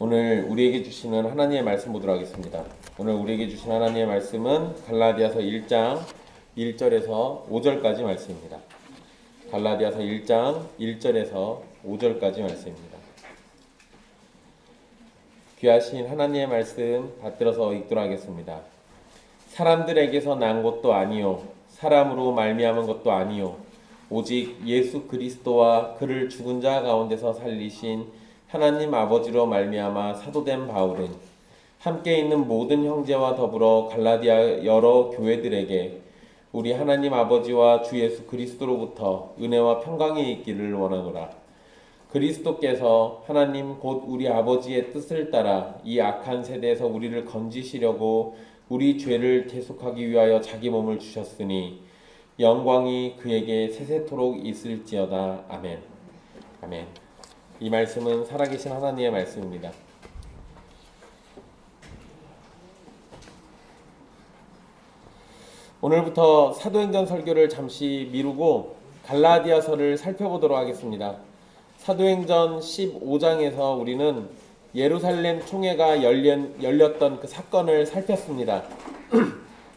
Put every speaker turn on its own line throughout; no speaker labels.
오늘 우리에게 주시는 하나님의 말씀 보도록 하겠습니다. 오늘 우리에게 주신 하나님의 말씀은 갈라디아서 1장 1절에서 5절까지 말씀입니다. 갈라디아서 1장 1절에서 5절까지 말씀입니다. 귀하신 하나님의 말씀 받들어서 읽도록 하겠습니다. 사람들에게서 난 것도 아니요 사람으로 말미암은 것도 아니요 오직 예수 그리스도와 그를 죽은 자 가운데서 살리신 하나님 아버지로 말미암아 사도된 바울은 함께 있는 모든 형제와 더불어 갈라디아 여러 교회들에게 우리 하나님 아버지와 주 예수 그리스도로부터 은혜와 평강이 있기를 원하노라. 그리스도께서 하나님 곧 우리 아버지의 뜻을 따라 이 악한 세대에서 우리를 건지시려고 우리 죄를 대속하기 위하여 자기 몸을 주셨으니 영광이 그에게 세세토록 있을지어다. 아멘. 아멘. 이 말씀은 살아계신 하나님의 말씀입니다. 오늘부터 사도행전 설교를 잠시 미루고 갈라디아서를 살펴보도록 하겠습니다. 사도행전 15장에서 우리는 예루살렘 총회가 열렸던 그 사건을 살폈습니다.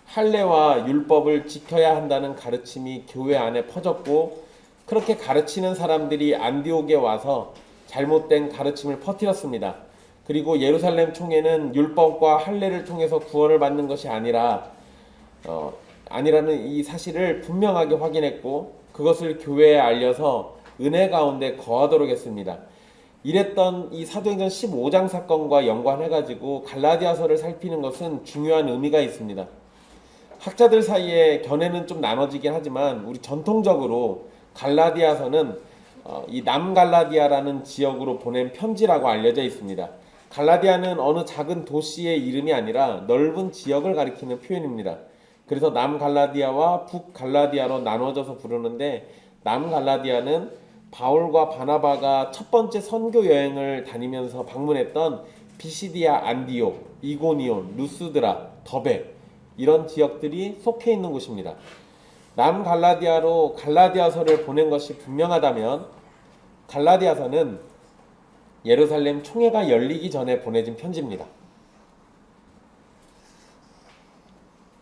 할례와 율법을 지켜야 한다는 가르침이 교회 안에 퍼졌고 그렇게 가르치는 사람들이 안디옥에 와서 잘못된 가르침을 퍼뜨렸습니다. 그리고 예루살렘 총회는 율법과 할례를 통해서 구원을 받는 것이 아니라는 이 사실을 분명하게 확인했고 그것을 교회에 알려서 은혜 가운데 거하도록 했습니다. 이랬던 이 사도행전 15장 사건과 연관해가지고 갈라디아서를 살피는 것은 중요한 의미가 있습니다. 학자들 사이에 견해는 좀 나눠지긴 하지만 우리 전통적으로 갈라디아서는 이 남갈라디아라는 지역으로 보낸 편지라고 알려져 있습니다. 갈라디아는 어느 작은 도시의 이름이 아니라 넓은 지역을 가리키는 표현입니다. 그래서 남갈라디아와 북갈라디아로 나눠져서 부르는데 남갈라디아는 바울과 바나바가 첫 번째 선교 여행을 다니면서 방문했던 비시디아, 안디옥, 이고니온, 루스드라, 더베 이런 지역들이 속해 있는 곳입니다. 남갈라디아로 갈라디아서를 보낸 것이 분명하다면 갈라디아서는 예루살렘 총회가 열리기 전에 보내진 편지입니다.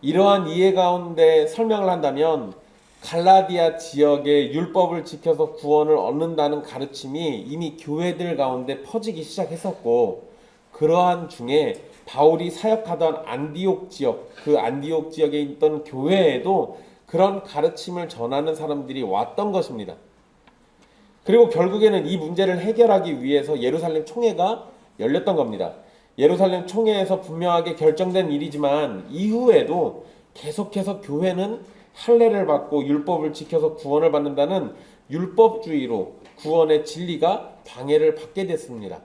이러한 이해 가운데 설명을 한다면 갈라디아 지역의 율법을 지켜서 구원을 얻는다는 가르침이 이미 교회들 가운데 퍼지기 시작했었고 그러한 중에 바울이 사역하던 안디옥 지역, 그 안디옥 지역에 있던 교회에도 그런 가르침을 전하는 사람들이 왔던 것입니다. 그리고 결국에는 이 문제를 해결하기 위해서 예루살렘 총회가 열렸던 겁니다. 예루살렘 총회에서 분명하게 결정된 일이지만 이후에도 계속해서 교회는 할례를 받고 율법을 지켜서 구원을 받는다는 율법주의로 구원의 진리가 방해를 받게 됐습니다.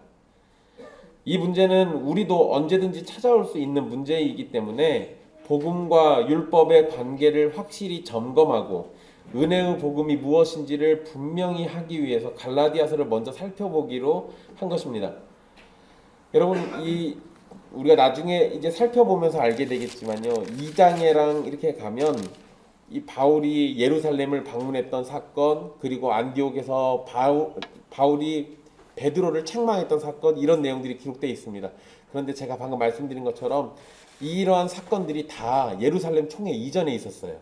이 문제는 우리도 언제든지 찾아올 수 있는 문제이기 때문에 복음과 율법의 관계를 확실히 점검하고 은혜의 복음이 무엇인지를 분명히 하기 위해서 갈라디아서를 먼저 살펴보기로 한 것입니다. 여러분 우리가 나중에 이제 살펴보면서 알게 되겠지만요. 2장에랑 이렇게 가면 이 바울이 예루살렘을 방문했던 사건 그리고 안디옥에서 바울이 베드로를 책망했던 사건 이런 내용들이 기록되어 있습니다. 그런데 제가 방금 말씀드린 것처럼 이러한 사건들이 다 예루살렘 총회 이전에 있었어요.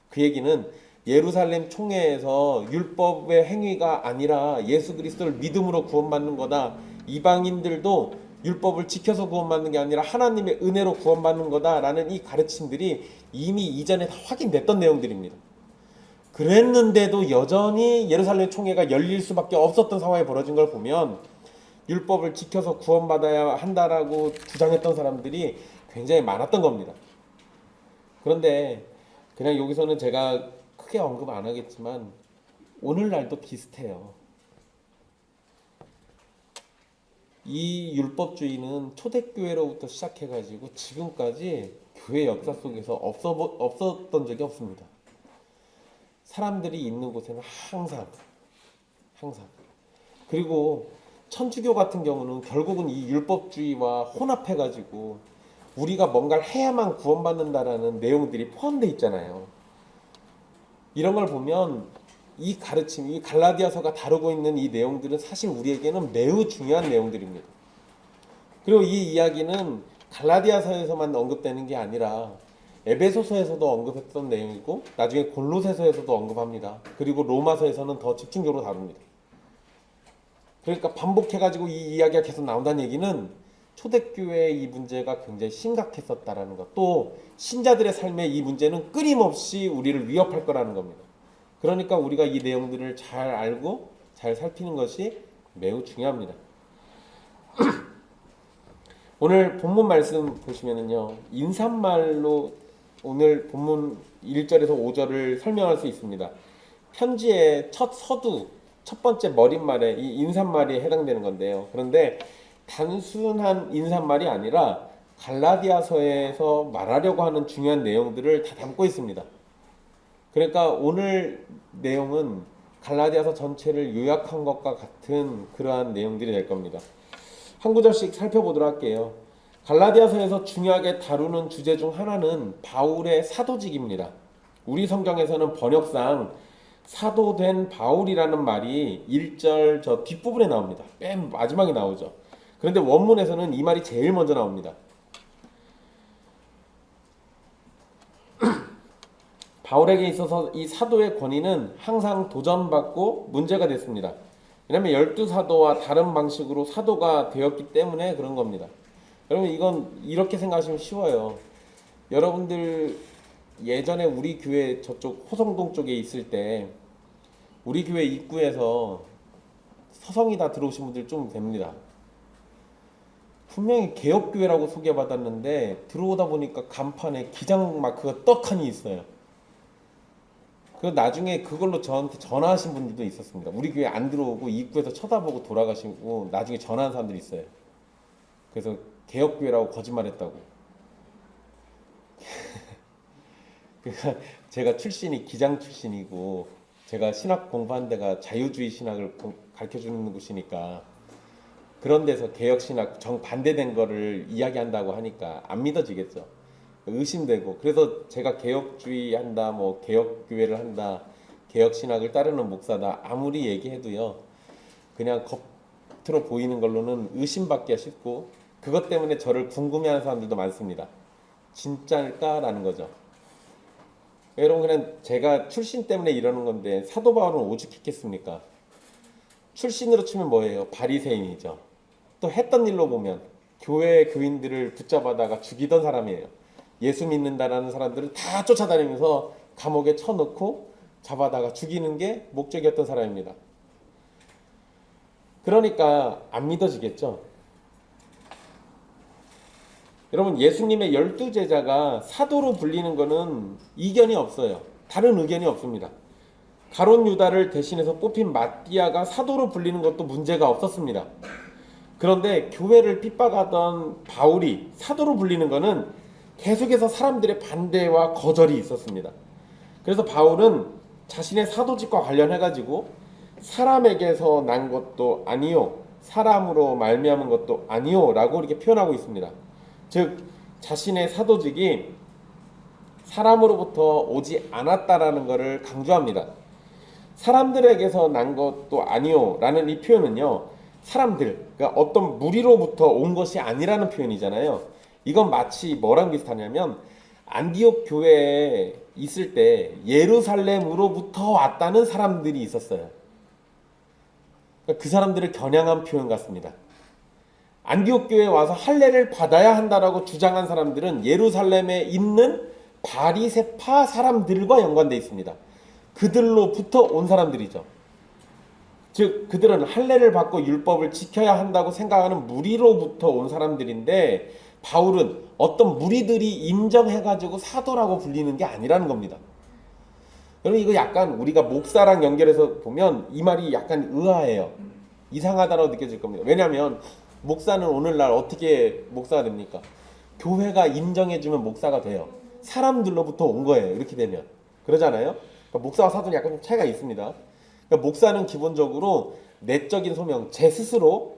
그 얘기는 예루살렘 총회에서 율법의 행위가 아니라 예수 그리스도를 믿음으로 구원받는 거다. 이방인들도 율법을 지켜서 구원받는 게 아니라 하나님의 은혜로 구원받는 거다라는 이 가르침들이 이미 이전에 다 확인됐던 내용들입니다. 그랬는데도 여전히 예루살렘 총회가 열릴 수밖에 없었던 상황이 벌어진 걸 보면 율법을 지켜서 구원받아야 한다라고 주장했던 사람들이 굉장히 많았던 겁니다. 그런데 그냥 여기서는 제가 크게 언급 안 하겠지만 오늘날도 비슷해요. 이 율법주의는 초대교회로부터 시작해가지고 지금까지 교회 역사 속에서 없었던 적이 없습니다. 사람들이 있는 곳에는 항상 그리고 천주교 같은 경우는 결국은 이 율법주의와 혼합해가지고 우리가 뭔가를 해야만 구원받는다라는 내용들이 포함되어 있잖아요. 이런 걸 보면 이 가르침, 이 갈라디아서가 다루고 있는 이 내용들은 사실 우리에게는 매우 중요한 내용들입니다. 그리고 이 이야기는 갈라디아서에서만 언급되는 게 아니라 에베소서에서도 언급했던 내용이고 나중에 골로새서에서도 언급합니다. 그리고 로마서에서는 더 집중적으로 다룹니다. 그러니까 반복해가지고 이 이야기가 계속 나온다는 얘기는 초대교회의 이 문제가 굉장히 심각했었다라는 것, 또 신자들의 삶에 이 문제는 끊임없이 우리를 위협할 거라는 겁니다. 그러니까 우리가 이 내용들을 잘 알고 잘 살피는 것이 매우 중요합니다. 오늘 본문 말씀 보시면은요, 인사말로 오늘 본문 1절에서 5절을 설명할 수 있습니다. 편지의 첫 서두, 첫 번째 머릿말에 이 인사말이 해당되는 건데요. 그런데 단순한 인사말이 아니라 갈라디아서에서 말하려고 하는 중요한 내용들을 다 담고 있습니다. 그러니까 오늘 내용은 갈라디아서 전체를 요약한 것과 같은 그러한 내용들이 될 겁니다. 한 구절씩 살펴보도록 할게요. 갈라디아서에서 중요하게 다루는 주제 중 하나는 바울의 사도직입니다. 우리 성경에서는 번역상 사도된 바울이라는 말이 1절 저 뒷부분에 나옵니다. 맨 마지막에 나오죠. 그런데 원문에서는 이 말이 제일 먼저 나옵니다. 바울에게 있어서 이 사도의 권위는 항상 도전받고 문제가 됐습니다. 왜냐하면 12사도와 다른 방식으로 사도가 되었기 때문에 그런 겁니다. 여러분, 이건 이렇게 생각하시면 쉬워요. 여러분들 예전에 우리 교회 저쪽 호성동 쪽에 있을 때 우리 교회 입구에서 서성이다 들어오신 분들 좀 됩니다. 분명히 개혁교회라고 소개받았는데 들어오다 보니까 간판에 기장 마크가 떡하니 있어요. 그 나중에 그걸로 저한테 전화하신 분들도 있었습니다. 우리 교회 안 들어오고 입구에서 쳐다보고 돌아가시고 나중에 전화한 사람들이 있어요. 그래서 개혁교회라고 거짓말했다고. 그러니까 제가 출신이 기장 출신이고 제가 신학 공부한 데가 자유주의 신학을 가르쳐주는 곳이니까 그런 데서 개혁신학 정반대된 거를 이야기한다고 하니까 안 믿어지겠죠. 의심되고, 그래서 제가 개혁주의 한다, 뭐 개혁교회를 한다, 개혁신학을 따르는 목사다 아무리 얘기해도요, 그냥 겉으로 보이는 걸로는 의심받기가 쉽고, 그것 때문에 저를 궁금해하는 사람들도 많습니다. 진짜일까라는 거죠. 여러분, 그냥 제가 출신 때문에 이러는 건데 사도 바울은 오죽했겠습니까? 출신으로 치면 뭐예요? 바리새인이죠. 또 했던 일로 보면 교회 교인들을 붙잡아다가 죽이던 사람이에요. 예수 믿는다라는 사람들을 다 쫓아다니면서 감옥에 쳐넣고 잡아다가 죽이는 게 목적이었던 사람입니다. 그러니까 안 믿어지겠죠. 여러분, 예수님의 12제자가 사도로 불리는 거는 이견이 없어요. 다른 의견이 없습니다. 가룟 유다를 대신해서 뽑힌 마띠아가 사도로 불리는 것도 문제가 없었습니다. 그런데 교회를 핍박하던 바울이 사도로 불리는 거는 계속해서 사람들의 반대와 거절이 있었습니다. 그래서 바울은 자신의 사도직과 관련해가지고 사람에게서 난 것도 아니요, 사람으로 말미암은 것도 아니요 라고 이렇게 표현하고 있습니다. 즉 자신의 사도직이 사람으로부터 오지 않았다라는 것을 강조합니다. 사람들에게서 난 것도 아니요 라는 이 표현은요, 사람들, 그러니까 어떤 무리로부터 온 것이 아니라는 표현이잖아요. 이건 마치 뭐랑 비슷하냐면 안디옥 교회에 있을 때 예루살렘으로부터 왔다는 사람들이 있었어요. 그러니까 그 사람들을 겨냥한 표현 같습니다. 안디옥 교회에 와서 할례를 받아야 한다라고 주장한 사람들은 예루살렘에 있는 바리새파 사람들과 연관되어 있습니다. 그들로부터 온 사람들이죠. 즉 그들은 할례를 받고 율법을 지켜야 한다고 생각하는 무리로부터 온 사람들인데, 바울은 어떤 무리들이 인정해가지고 사도라고 불리는 게 아니라는 겁니다. 여러분, 이거 약간 우리가 목사랑 연결해서 보면 이 말이 약간 의아해요. 이상하다고 느껴질 겁니다. 왜냐하면 목사는 오늘날 어떻게 목사가 됩니까? 교회가 인정해주면 목사가 돼요. 사람들로부터 온 거예요. 이렇게 되면 그러잖아요. 그러니까 목사와 사도는 약간 좀 차이가 있습니다. 그러니까 목사는 기본적으로 내적인 소명, 제 스스로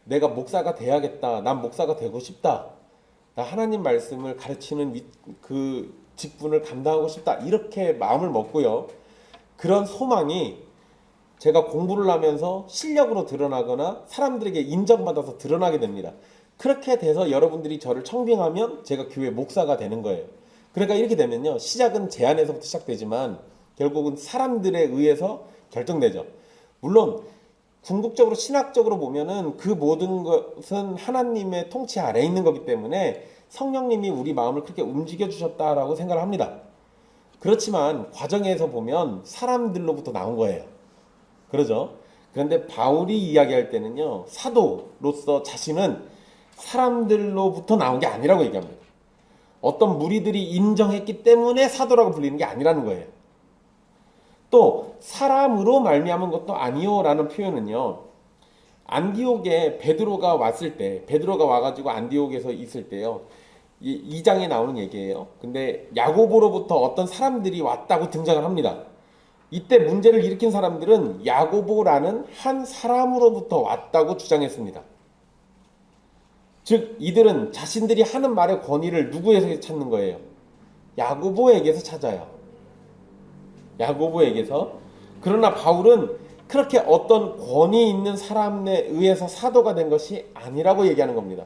내가 목사가 돼야겠다, 난 목사가 되고 싶다, 나 하나님 말씀을 가르치는 그 직분을 감당하고 싶다, 이렇게 마음을 먹고요. 그런 소망이 제가 공부를 하면서 실력으로 드러나거나 사람들에게 인정받아서 드러나게 됩니다. 그렇게 돼서 여러분들이 저를 청빙하면 제가 교회 목사가 되는 거예요. 그러니까 이렇게 되면요, 시작은 제 안에서부터 시작되지만 결국은 사람들에 의해서 결정되죠. 물론 궁극적으로 신학적으로 보면은 그 모든 것은 하나님의 통치 아래에 있는 거기 때문에 성령님이 우리 마음을 그렇게 움직여 주셨다라고 생각을 합니다. 그렇지만 과정에서 보면 사람들로부터 나온 거예요. 그러죠? 그런데 바울이 이야기할 때는요, 사도로서 자신은 사람들로부터 나온 게 아니라고 얘기합니다. 어떤 무리들이 인정했기 때문에 사도라고 불리는 게 아니라는 거예요. 또 사람으로 말미암은 것도 아니요라는 표현은요, 안디옥에 베드로가 왔을 때, 베드로가 와가지고 안디옥에서 있을 때요, 2장에 나오는 얘기예요. 근데 야고보로부터 어떤 사람들이 왔다고 등장을 합니다. 이때 문제를 일으킨 사람들은 야고보라는 한 사람으로부터 왔다고 주장했습니다. 즉 이들은 자신들이 하는 말의 권위를 누구에서 찾는 거예요? 야고보에게서 찾아요. 야고보에게서. 그러나 바울은 그렇게 어떤 권위 있는 사람에 의해서 사도가 된 것이 아니라고 얘기하는 겁니다.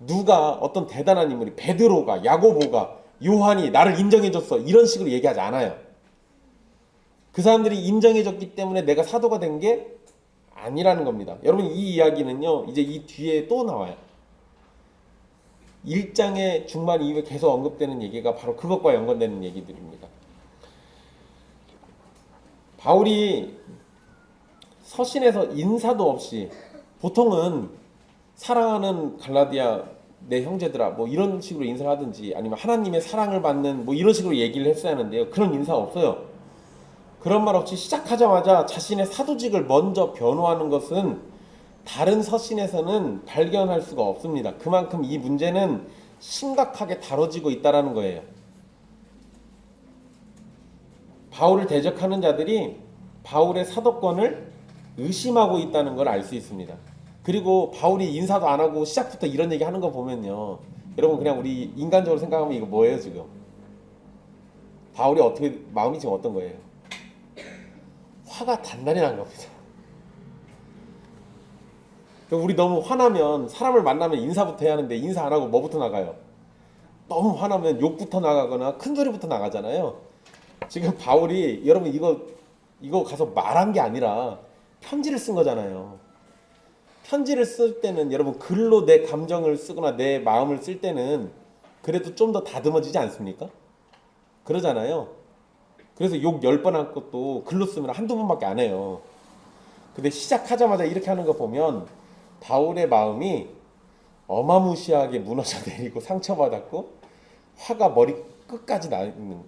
누가 어떤 대단한 인물이 베드로가, 야고보가, 요한이 나를 인정해줬어 이런 식으로 얘기하지 않아요. 그 사람들이 인정해줬기 때문에 내가 사도가 된 게 아니라는 겁니다. 여러분 이 이야기는요, 이제 이 뒤에 또 나와요. 1장의 중반 이후에 계속 언급되는 얘기가 바로 그것과 연관되는 얘기들입니다. 바울이 서신에서 인사도 없이, 보통은 사랑하는 갈라디아 내 형제들아 뭐 이런 식으로 인사를 하든지 아니면 하나님의 사랑을 받는 뭐 이런 식으로 얘기를 했어야 하는데요, 그런 인사 없어요. 그런 말 없이 시작하자마자 자신의 사도직을 먼저 변호하는 것은 다른 서신에서는 발견할 수가 없습니다. 그만큼 이 문제는 심각하게 다뤄지고 있다는 거예요. 바울을 대적하는 자들이 바울의 사도권을 의심하고 있다는 걸 알 수 있습니다. 그리고 바울이 인사도 안 하고 시작부터 이런 얘기 하는 거 보면요, 여러분 그냥 우리 인간적으로 생각하면 이거 뭐예요 지금? 바울이 어떻게, 마음이 지금 어떤 거예요? 화가 단단히 난 겁니다. 우리 너무 화나면 사람을 만나면 인사부터 해야 하는데 인사 안 하고 뭐부터 나가요? 너무 화나면 욕부터 나가거나 큰 소리부터 나가잖아요. 지금 바울이, 여러분 이거 가서 말한 게 아니라 편지를 쓴 거잖아요. 편지를 쓸 때는 여러분 글로 내 감정을 쓰거나 내 마음을 쓸 때는 그래도 좀 더 다듬어지지 않습니까? 그러잖아요. 그래서 욕 10번 한 것도 글로 쓰면 한두 번밖에 안 해요. 근데 시작하자마자 이렇게 하는 거 보면 바울의 마음이 어마무시하게 무너져 내리고 상처받았고 화가 머리 끝까지 나 있는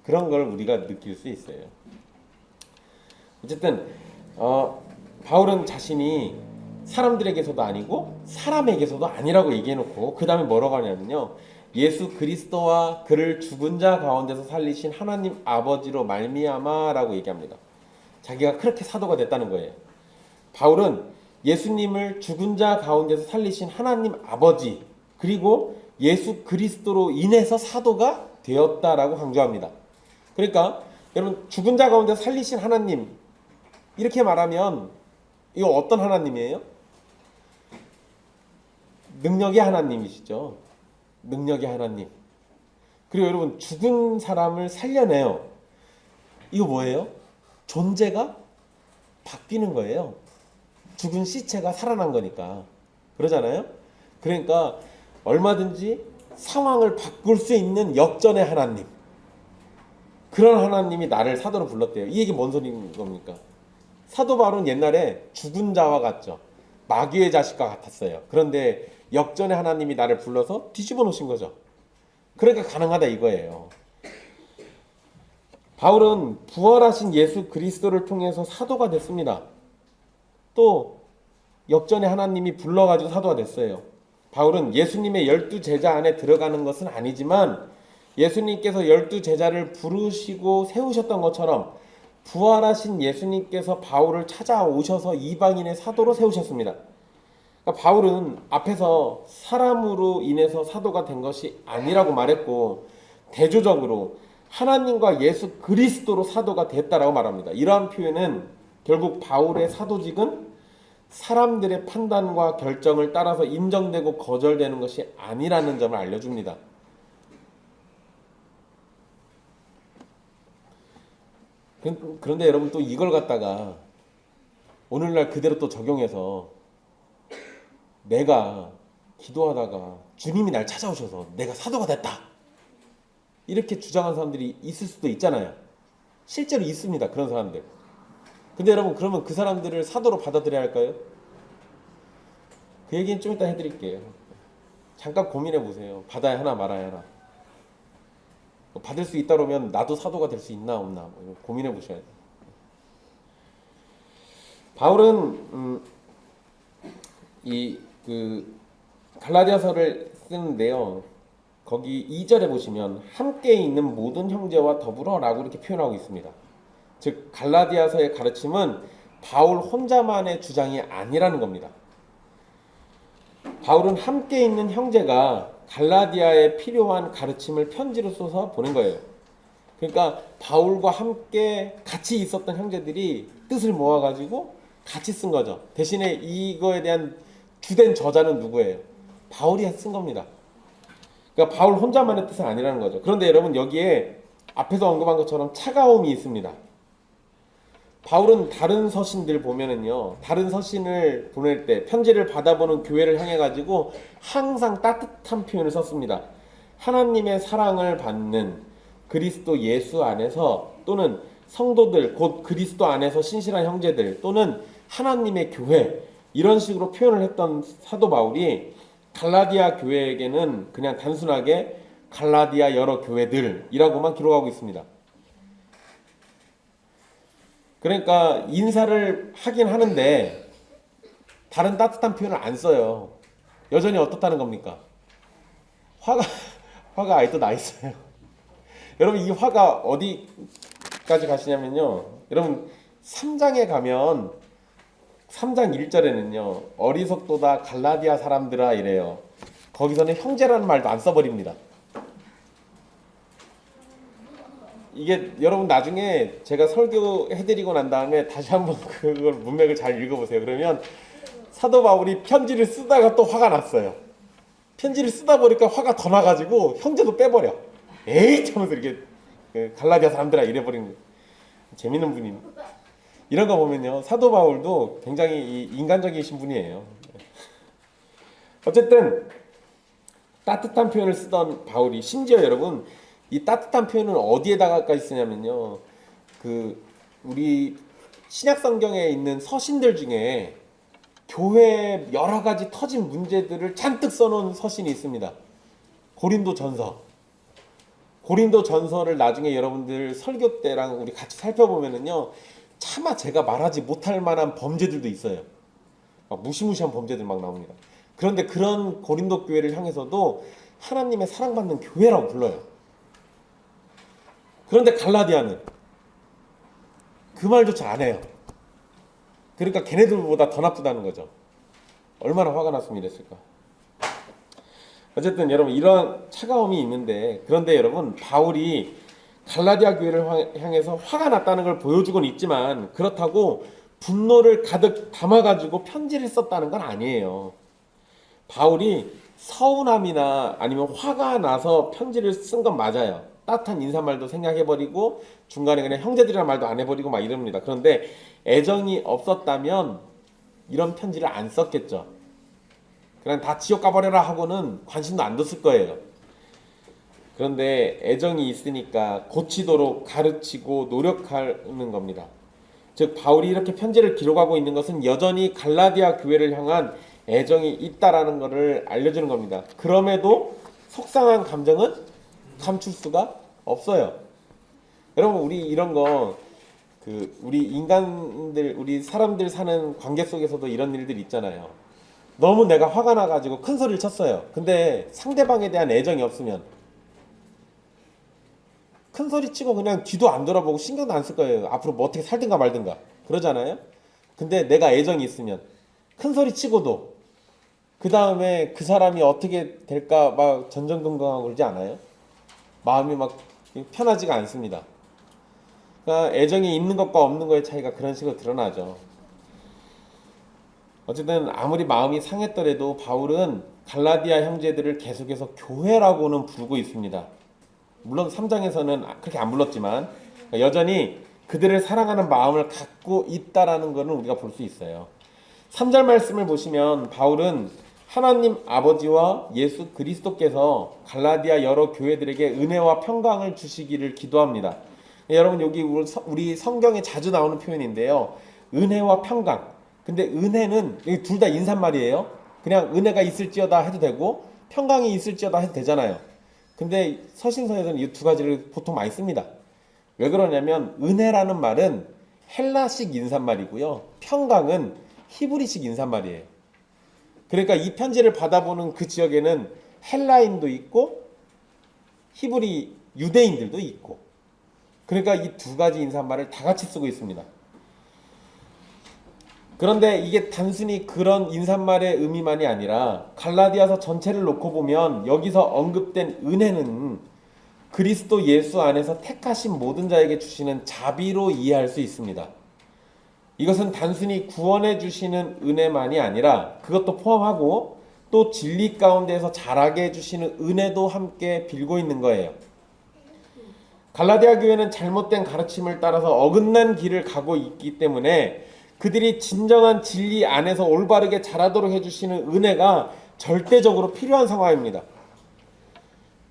그런 걸 우리가 느낄 수 있어요. 어쨌든 바울은 자신이 사람들에게서도 아니고 사람에게서도 아니라고 얘기해놓고 그 다음에 뭐라고 하냐면요, 예수 그리스도와 그를 죽은 자 가운데서 살리신 하나님 아버지로 말미암아라고 얘기합니다. 자기가 그렇게 사도가 됐다는 거예요. 바울은 예수님을 죽은 자 가운데서 살리신 하나님 아버지 그리고 예수 그리스도로 인해서 사도가 되었다라고 강조합니다. 그러니까 여러분 죽은 자 가운데서 살리신 하나님 이렇게 말하면 이거 어떤 하나님이에요? 능력의 하나님이시죠. 능력의 하나님. 그리고 여러분 죽은 사람을 살려내요. 이거 뭐예요? 존재가 바뀌는 거예요. 죽은 시체가 살아난 거니까. 그러잖아요. 그러니까 얼마든지 상황을 바꿀 수 있는 역전의 하나님, 그런 하나님이 나를 사도로 불렀대요. 이 얘기 뭔 소리인 겁니까? 사도 바울은 옛날에 죽은 자와 같죠. 마귀의 자식과 같았어요. 그런데 역전의 하나님이 나를 불러서 뒤집어 놓으신 거죠. 그러니까 가능하다 이거예요. 바울은 부활하신 예수 그리스도를 통해서 사도가 됐습니다. 또 역전의 하나님이 불러가지고 사도가 됐어요. 바울은 예수님의 12제자 안에 들어가는 것은 아니지만 예수님께서 12제자를 부르시고 세우셨던 것처럼 부활하신 예수님께서 바울을 찾아오셔서 이방인의 사도로 세우셨습니다. 그러니까 바울은 앞에서 사람으로 인해서 사도가 된 것이 아니라고 말했고 대조적으로 하나님과 예수 그리스도로 사도가 됐다라고 말합니다. 이러한 표현은 결국 바울의 사도직은 사람들의 판단과 결정을 따라서 인정되고 거절되는 것이 아니라는 점을 알려줍니다. 그런데 여러분 또 이걸 갖다가 오늘날 그대로 또 적용해서 내가 기도하다가 주님이 날 찾아오셔서 내가 사도가 됐다 이렇게 주장하는 사람들이 있을 수도 있잖아요. 실제로 있습니다. 그런 사람들. 근데 여러분 그러면 그 사람들을 사도로 받아들여야 할까요? 그 얘기는 좀 이따 해드릴게요. 잠깐 고민해 보세요. 받아야 하나 말아야 하나. 받을 수 있다 그러면 나도 사도가 될 수 있나 없나 고민해 보셔야 돼요. 바울은 갈라디아서를 쓰는데요. 거기 2절에 보시면 함께 있는 모든 형제와 더불어라고 이렇게 표현하고 있습니다. 즉 갈라디아서의 가르침은 바울 혼자만의 주장이 아니라는 겁니다. 바울은 함께 있는 형제가 갈라디아에 필요한 가르침을 편지로 써서 보낸 거예요. 그러니까 바울과 함께 같이 있었던 형제들이 뜻을 모아가지고 같이 쓴 거죠. 대신에 이거에 대한 주된 저자는 누구예요? 바울이 쓴 겁니다. 그러니까 바울 혼자만의 뜻은 아니라는 거죠. 그런데 여러분 여기에 앞에서 언급한 것처럼 차가움이 있습니다. 바울은 다른 서신들 보면은요, 다른 서신을 보낼 때 편지를 받아보는 교회를 향해 가지고 항상 따뜻한 표현을 썼습니다. 하나님의 사랑을 받는 그리스도 예수 안에서 또는 성도들 곧 그리스도 안에서 신실한 형제들 또는 하나님의 교회 이런 식으로 표현을 했던 사도 바울이 갈라디아 교회에게는 그냥 단순하게 갈라디아 여러 교회들이라고만 기록하고 있습니다. 그러니까 인사를 하긴 하는데 다른 따뜻한 표현을 안 써요. 여전히 어떻다는 겁니까? 화가 아직도 나 있어요. 여러분 이 화가 어디까지 가시냐면요. 여러분 3장에 가면 3장 1절에는요. 어리석도다 갈라디아 사람들아 이래요. 거기서는 형제라는 말도 안 써버립니다. 이게 여러분 나중에 제가 설교해드리고 난 다음에 다시 한번 그걸 문맥을 잘 읽어보세요. 그러면 사도 바울이 편지를 쓰다가 또 화가 났어요. 편지를 쓰다 보니까 화가 더 나가지고 형제도 빼버려. 에이 하면서 이렇게 갈라디아 사람들아 이래버리는 재밌는 분입니다. 이런 거 보면요 사도 바울도 굉장히 인간적이신 분이에요. 어쨌든 따뜻한 표현을 쓰던 바울이 심지어 여러분 이 따뜻한 표현은 어디에다가까지 쓰냐면요 우리 신약 성경에 있는 서신들 중에 교회에 여러 가지 터진 문제들을 잔뜩 써놓은 서신이 있습니다. 고린도 전서를 나중에 여러분들 설교 때랑 우리 같이 살펴보면은요 차마 제가 말하지 못할 만한 범죄들도 있어요. 막 무시무시한 범죄들 막 나옵니다. 그런데 그런 고린도 교회를 향해서도 하나님의 사랑받는 교회라고 불러요. 그런데 갈라디아는 그 말조차 안 해요. 그러니까 걔네들보다 더 나쁘다는 거죠. 얼마나 화가 났으면 이랬을까. 어쨌든 여러분 이런 차가움이 있는데 그런데 여러분 바울이 갈라디아 교회를 향해서 화가 났다는 걸 보여주고는 있지만 그렇다고 분노를 가득 담아가지고 편지를 썼다는 건 아니에요. 바울이 서운함이나 아니면 화가 나서 편지를 쓴 건 맞아요. 따뜻한 인사말도 생략해버리고 중간에 그냥 형제들이란 말도 안 해버리고 막 이럽니다. 그런데 애정이 없었다면 이런 편지를 안 썼겠죠. 그냥 다 지옥 가버려라 하고는 관심도 안 뒀을 거예요. 그런데 애정이 있으니까 고치도록 가르치고 노력하는 겁니다. 즉 바울이 이렇게 편지를 기록하고 있는 것은 여전히 갈라디아 교회를 향한 애정이 있다라는 것을 알려주는 겁니다. 그럼에도 속상한 감정은 감출 수가 없어요. 여러분 우리 이런 거 우리 인간들 우리 사람들 사는 관계 속에서도 이런 일들이 있잖아요. 너무 내가 화가 나가지고 큰 소리를 쳤어요. 근데 상대방에 대한 애정이 없으면 큰 소리 치고 그냥 뒤도 안 돌아보고 신경도 안 쓸 거예요. 앞으로 뭐 어떻게 살든가 말든가 그러잖아요. 근데 내가 애정이 있으면 큰 소리 치고도 그 다음에 그 사람이 어떻게 될까 막 전전긍긍하고 그러지 않아요? 마음이 막 편하지가 않습니다. 그러니까 애정이 있는 것과 없는 것의 차이가 그런 식으로 드러나죠. 어쨌든 아무리 마음이 상했더라도 바울은 갈라디아 형제들을 계속해서 교회라고는 부르고 있습니다. 물론 3장에서는 그렇게 안 불렀지만 여전히 그들을 사랑하는 마음을 갖고 있다라는 것을 우리가 볼 수 있어요. 3절 말씀을 보시면 바울은 하나님 아버지와 예수 그리스도께서 갈라디아 여러 교회들에게 은혜와 평강을 주시기를 기도합니다. 여러분 여기 우리 성경에 자주 나오는 표현인데요. 은혜와 평강. 근데 은혜는 둘 다 인사말이에요. 그냥 은혜가 있을지어다 해도 되고 평강이 있을지어다 해도 되잖아요. 근데 서신서에서는 이 두 가지를 보통 많이 씁니다. 왜 그러냐면 은혜라는 말은 헬라식 인사말이고요. 평강은 히브리식 인사말이에요. 그러니까 이 편지를 받아보는 그 지역에는 헬라인도 있고 히브리 유대인들도 있고, 그러니까 이 두 가지 인사말을 다 같이 쓰고 있습니다. 그런데 이게 단순히 그런 인사말의 의미만이 아니라 갈라디아서 전체를 놓고 보면 여기서 언급된 은혜는 그리스도 예수 안에서 택하신 모든 자에게 주시는 자비로 이해할 수 있습니다. 이것은 단순히 구원해 주시는 은혜만이 아니라 그것도 포함하고 또 진리 가운데에서 자라게 해주시는 은혜도 함께 빌고 있는 거예요. 갈라디아 교회는 잘못된 가르침을 따라서 어긋난 길을 가고 있기 때문에 그들이 진정한 진리 안에서 올바르게 자라도록 해주시는 은혜가 절대적으로 필요한 상황입니다.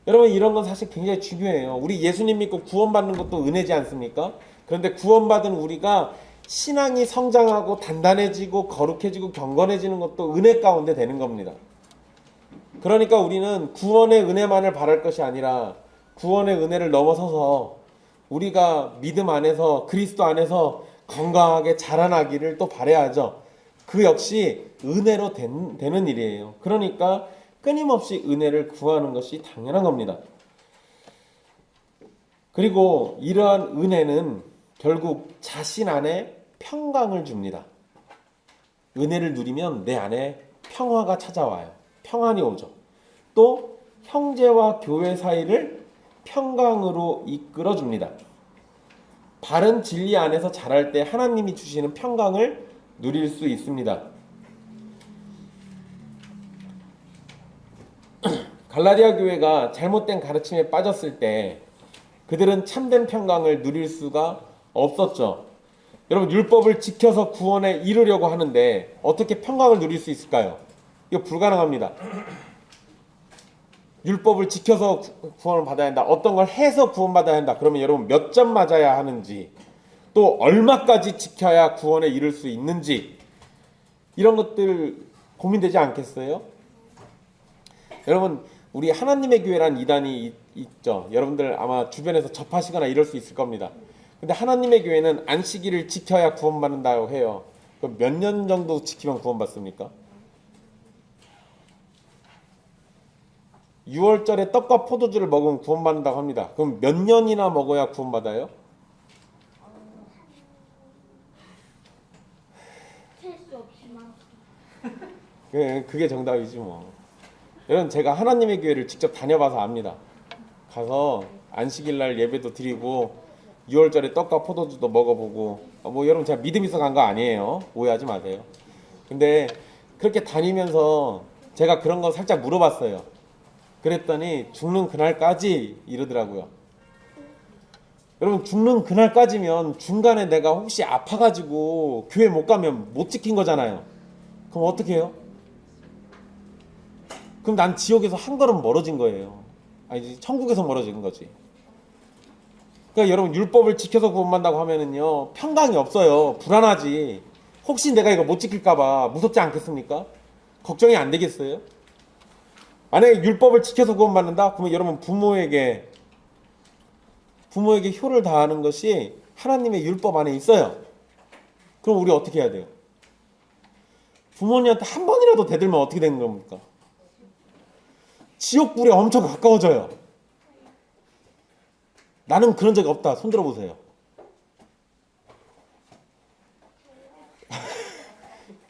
여러분 이런 건 사실 굉장히 중요해요. 우리 예수님 믿고 구원받는 것도 은혜지 않습니까? 그런데 구원받은 우리가 신앙이 성장하고 단단해지고 거룩해지고 경건해지는 것도 은혜 가운데 되는 겁니다. 그러니까 우리는 구원의 은혜만을 바랄 것이 아니라 구원의 은혜를 넘어서서 우리가 믿음 안에서 그리스도 안에서 건강하게 자라나기를 또 바라야죠. 그 역시 은혜로 되는 일이에요. 그러니까 끊임없이 은혜를 구하는 것이 당연한 겁니다. 그리고 이러한 은혜는 결국 자신 안에 평강을 줍니다. 은혜를 누리면 내 안에 평화가 찾아와요. 평안이 오죠. 또 형제와 교회 사이를 평강으로 이끌어 줍니다. 바른 진리 안에서 자랄 때 하나님이 주시는 평강을 누릴 수 있습니다. 갈라디아 교회가 잘못된 가르침에 빠졌을 때 그들은 참된 평강을 누릴 수가 없었죠. 여러분 율법을 지켜서 구원에 이르려고 하는데 어떻게 평강을 누릴 수 있을까요? 이거 불가능합니다. 율법을 지켜서 구원을 받아야 한다. 어떤 걸 해서 구원받아야 한다. 그러면 여러분 몇 점 맞아야 하는지, 또 얼마까지 지켜야 구원에 이를 수 있는지, 이런 것들 고민되지 않겠어요? 여러분 우리 하나님의 교회란 이단이 있죠. 여러분들 아마 주변에서 접하시거나 이럴 수 있을 겁니다. 근데 하나님의 교회는 안식일을 지켜야 구원받는다고 해요. 그럼 몇 년 정도 지키면 구원받습니까? 6월절에 떡과 포도주를 먹으면 구원받는다고 합니다. 그럼 몇 년이나 먹어야 구원받아요?
셀수 없지만
그게 정답이지 뭐. 여러분 제가 하나님의 교회를 직접 다녀봐서 압니다. 가서 안식일날 예배도 드리고 6월절에 떡과 포도주도 먹어보고, 뭐 여러분 제가 믿음 있어 간 거 아니에요. 오해하지 마세요. 근데 그렇게 다니면서 제가 그런 거 살짝 물어봤어요. 그랬더니 죽는 그날까지 이러더라고요. 여러분 죽는 그날까지면 중간에 내가 혹시 아파가지고 교회 못 가면 못 지킨 거잖아요. 그럼 어떻게 해요? 그럼 난 지옥에서 한 걸음 멀어진 거예요. 아니 천국에서 멀어진 거지. 그러니까 여러분 율법을 지켜서 구원받는다고 하면은요 평강이 없어요. 불안하지. 혹시 내가 이거 못 지킬까봐 무섭지 않겠습니까? 걱정이 안 되겠어요? 만약에 율법을 지켜서 구원받는다? 그러면 여러분 부모에게 효를 다하는 것이 하나님의 율법 안에 있어요. 그럼 우리 어떻게 해야 돼요? 부모님한테 한 번이라도 대들면 어떻게 되는 겁니까? 지옥불에 엄청 가까워져요. 나는 그런 적이 없다. 손 들어보세요.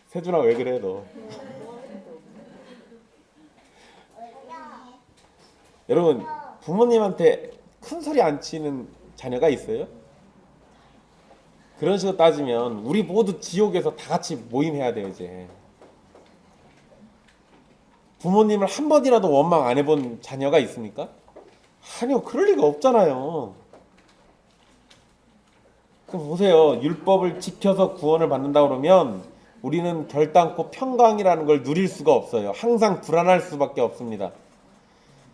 세준아 왜 그래 너? 여러분 부모님한테 큰 소리 안 치는 자녀가 있어요? 그런 식으로 따지면 우리 모두 지옥에서 다 같이 모임해야 돼요 이제. 부모님을 한 번이라도 원망 안 해본 자녀가 있습니까? 아니요, 그럴 리가 없잖아요. 그럼 보세요. 율법을 지켜서 구원을 받는다 그러면 우리는 결단코 평강이라는 걸 누릴 수가 없어요. 항상 불안할 수밖에 없습니다.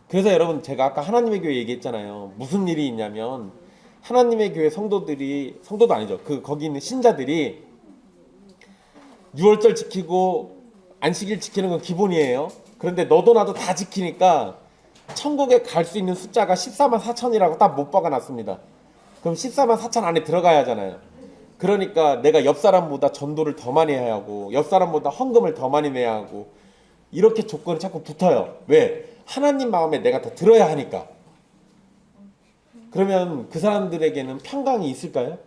그래서 여러분, 제가 아까 하나님의 교회 얘기했잖아요. 무슨 일이 있냐면 하나님의 교회 성도도 아니죠. 거기 있는 신자들이 유월절 지키고 안식일 지키는 건 기본이에요. 그런데 너도 나도 다 지키니까 천국에 갈 수 있는 숫자가 14만 4천이라고 딱 못 박아놨습니다. 그럼 14만 4천 안에 들어가야 하잖아요. 그러니까 내가 옆 사람보다 전도를 더 많이 해야 하고 옆 사람보다 헌금을 더 많이 내야 하고 이렇게 조건이 자꾸 붙어요. 왜? 하나님 마음에 내가 더 들어야 하니까. 그러면 그 사람들에게는 평강이 있을까요?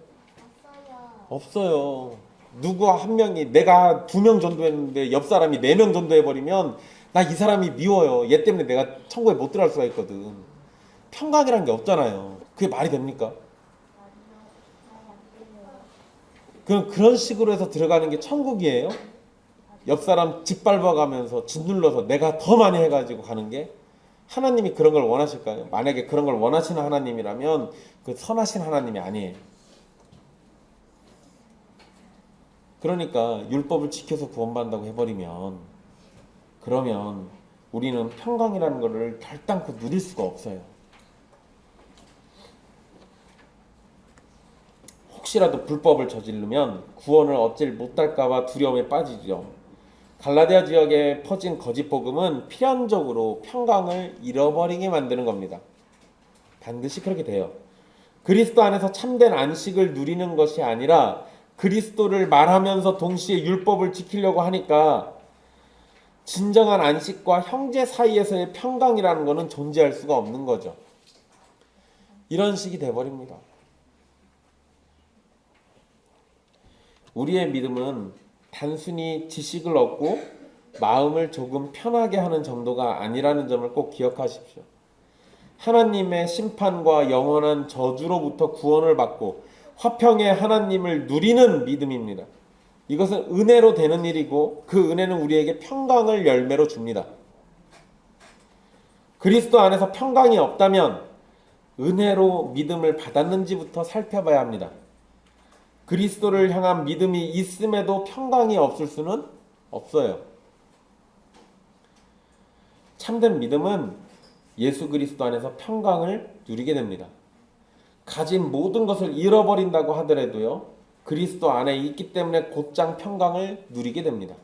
없어요. 누구 한 명이, 내가 2명 전도했는데 옆 사람이 4명 전도해버리면 나 이 사람이 미워요. 얘 때문에 내가 천국에 못 들어갈 수가 있거든. 평강이란 게 없잖아요. 그게 말이 됩니까? 그럼 그런 식으로 해서 들어가는 게 천국이에요? 옆 사람 짓밟아가면서 짓눌러서 내가 더 많이 해가지고 가는 게? 하나님이 그런 걸 원하실까요? 만약에 그런 걸 원하시는 하나님이라면 그 선하신 하나님이 아니에요. 그러니까 율법을 지켜서 구원받는다고 해버리면 그러면 우리는 평강이라는 것을 결단코 누릴 수가 없어요. 혹시라도 불법을 저지르면 구원을 얻질 못할까봐 두려움에 빠지죠. 갈라디아 지역에 퍼진 거짓 복음은 필연적으로 평강을 잃어버리게 만드는 겁니다. 반드시 그렇게 돼요. 그리스도 안에서 참된 안식을 누리는 것이 아니라 그리스도를 말하면서 동시에 율법을 지키려고 하니까 진정한 안식과 형제 사이에서의 평강이라는 것은 존재할 수가 없는 거죠. 이런 식이 돼버립니다. 우리의 믿음은 단순히 지식을 얻고 마음을 조금 편하게 하는 정도가 아니라는 점을 꼭 기억하십시오. 하나님의 심판과 영원한 저주로부터 구원을 받고 화평의 하나님을 누리는 믿음입니다. 이것은 은혜로 되는 일이고 그 은혜는 우리에게 평강을 열매로 줍니다. 그리스도 안에서 평강이 없다면 은혜로 믿음을 받았는지부터 살펴봐야 합니다. 그리스도를 향한 믿음이 있음에도 평강이 없을 수는 없어요. 참된 믿음은 예수 그리스도 안에서 평강을 누리게 됩니다. 가진 모든 것을 잃어버린다고 하더라도요, 그리스도 안에 있기 때문에 곧장 평강을 누리게 됩니다.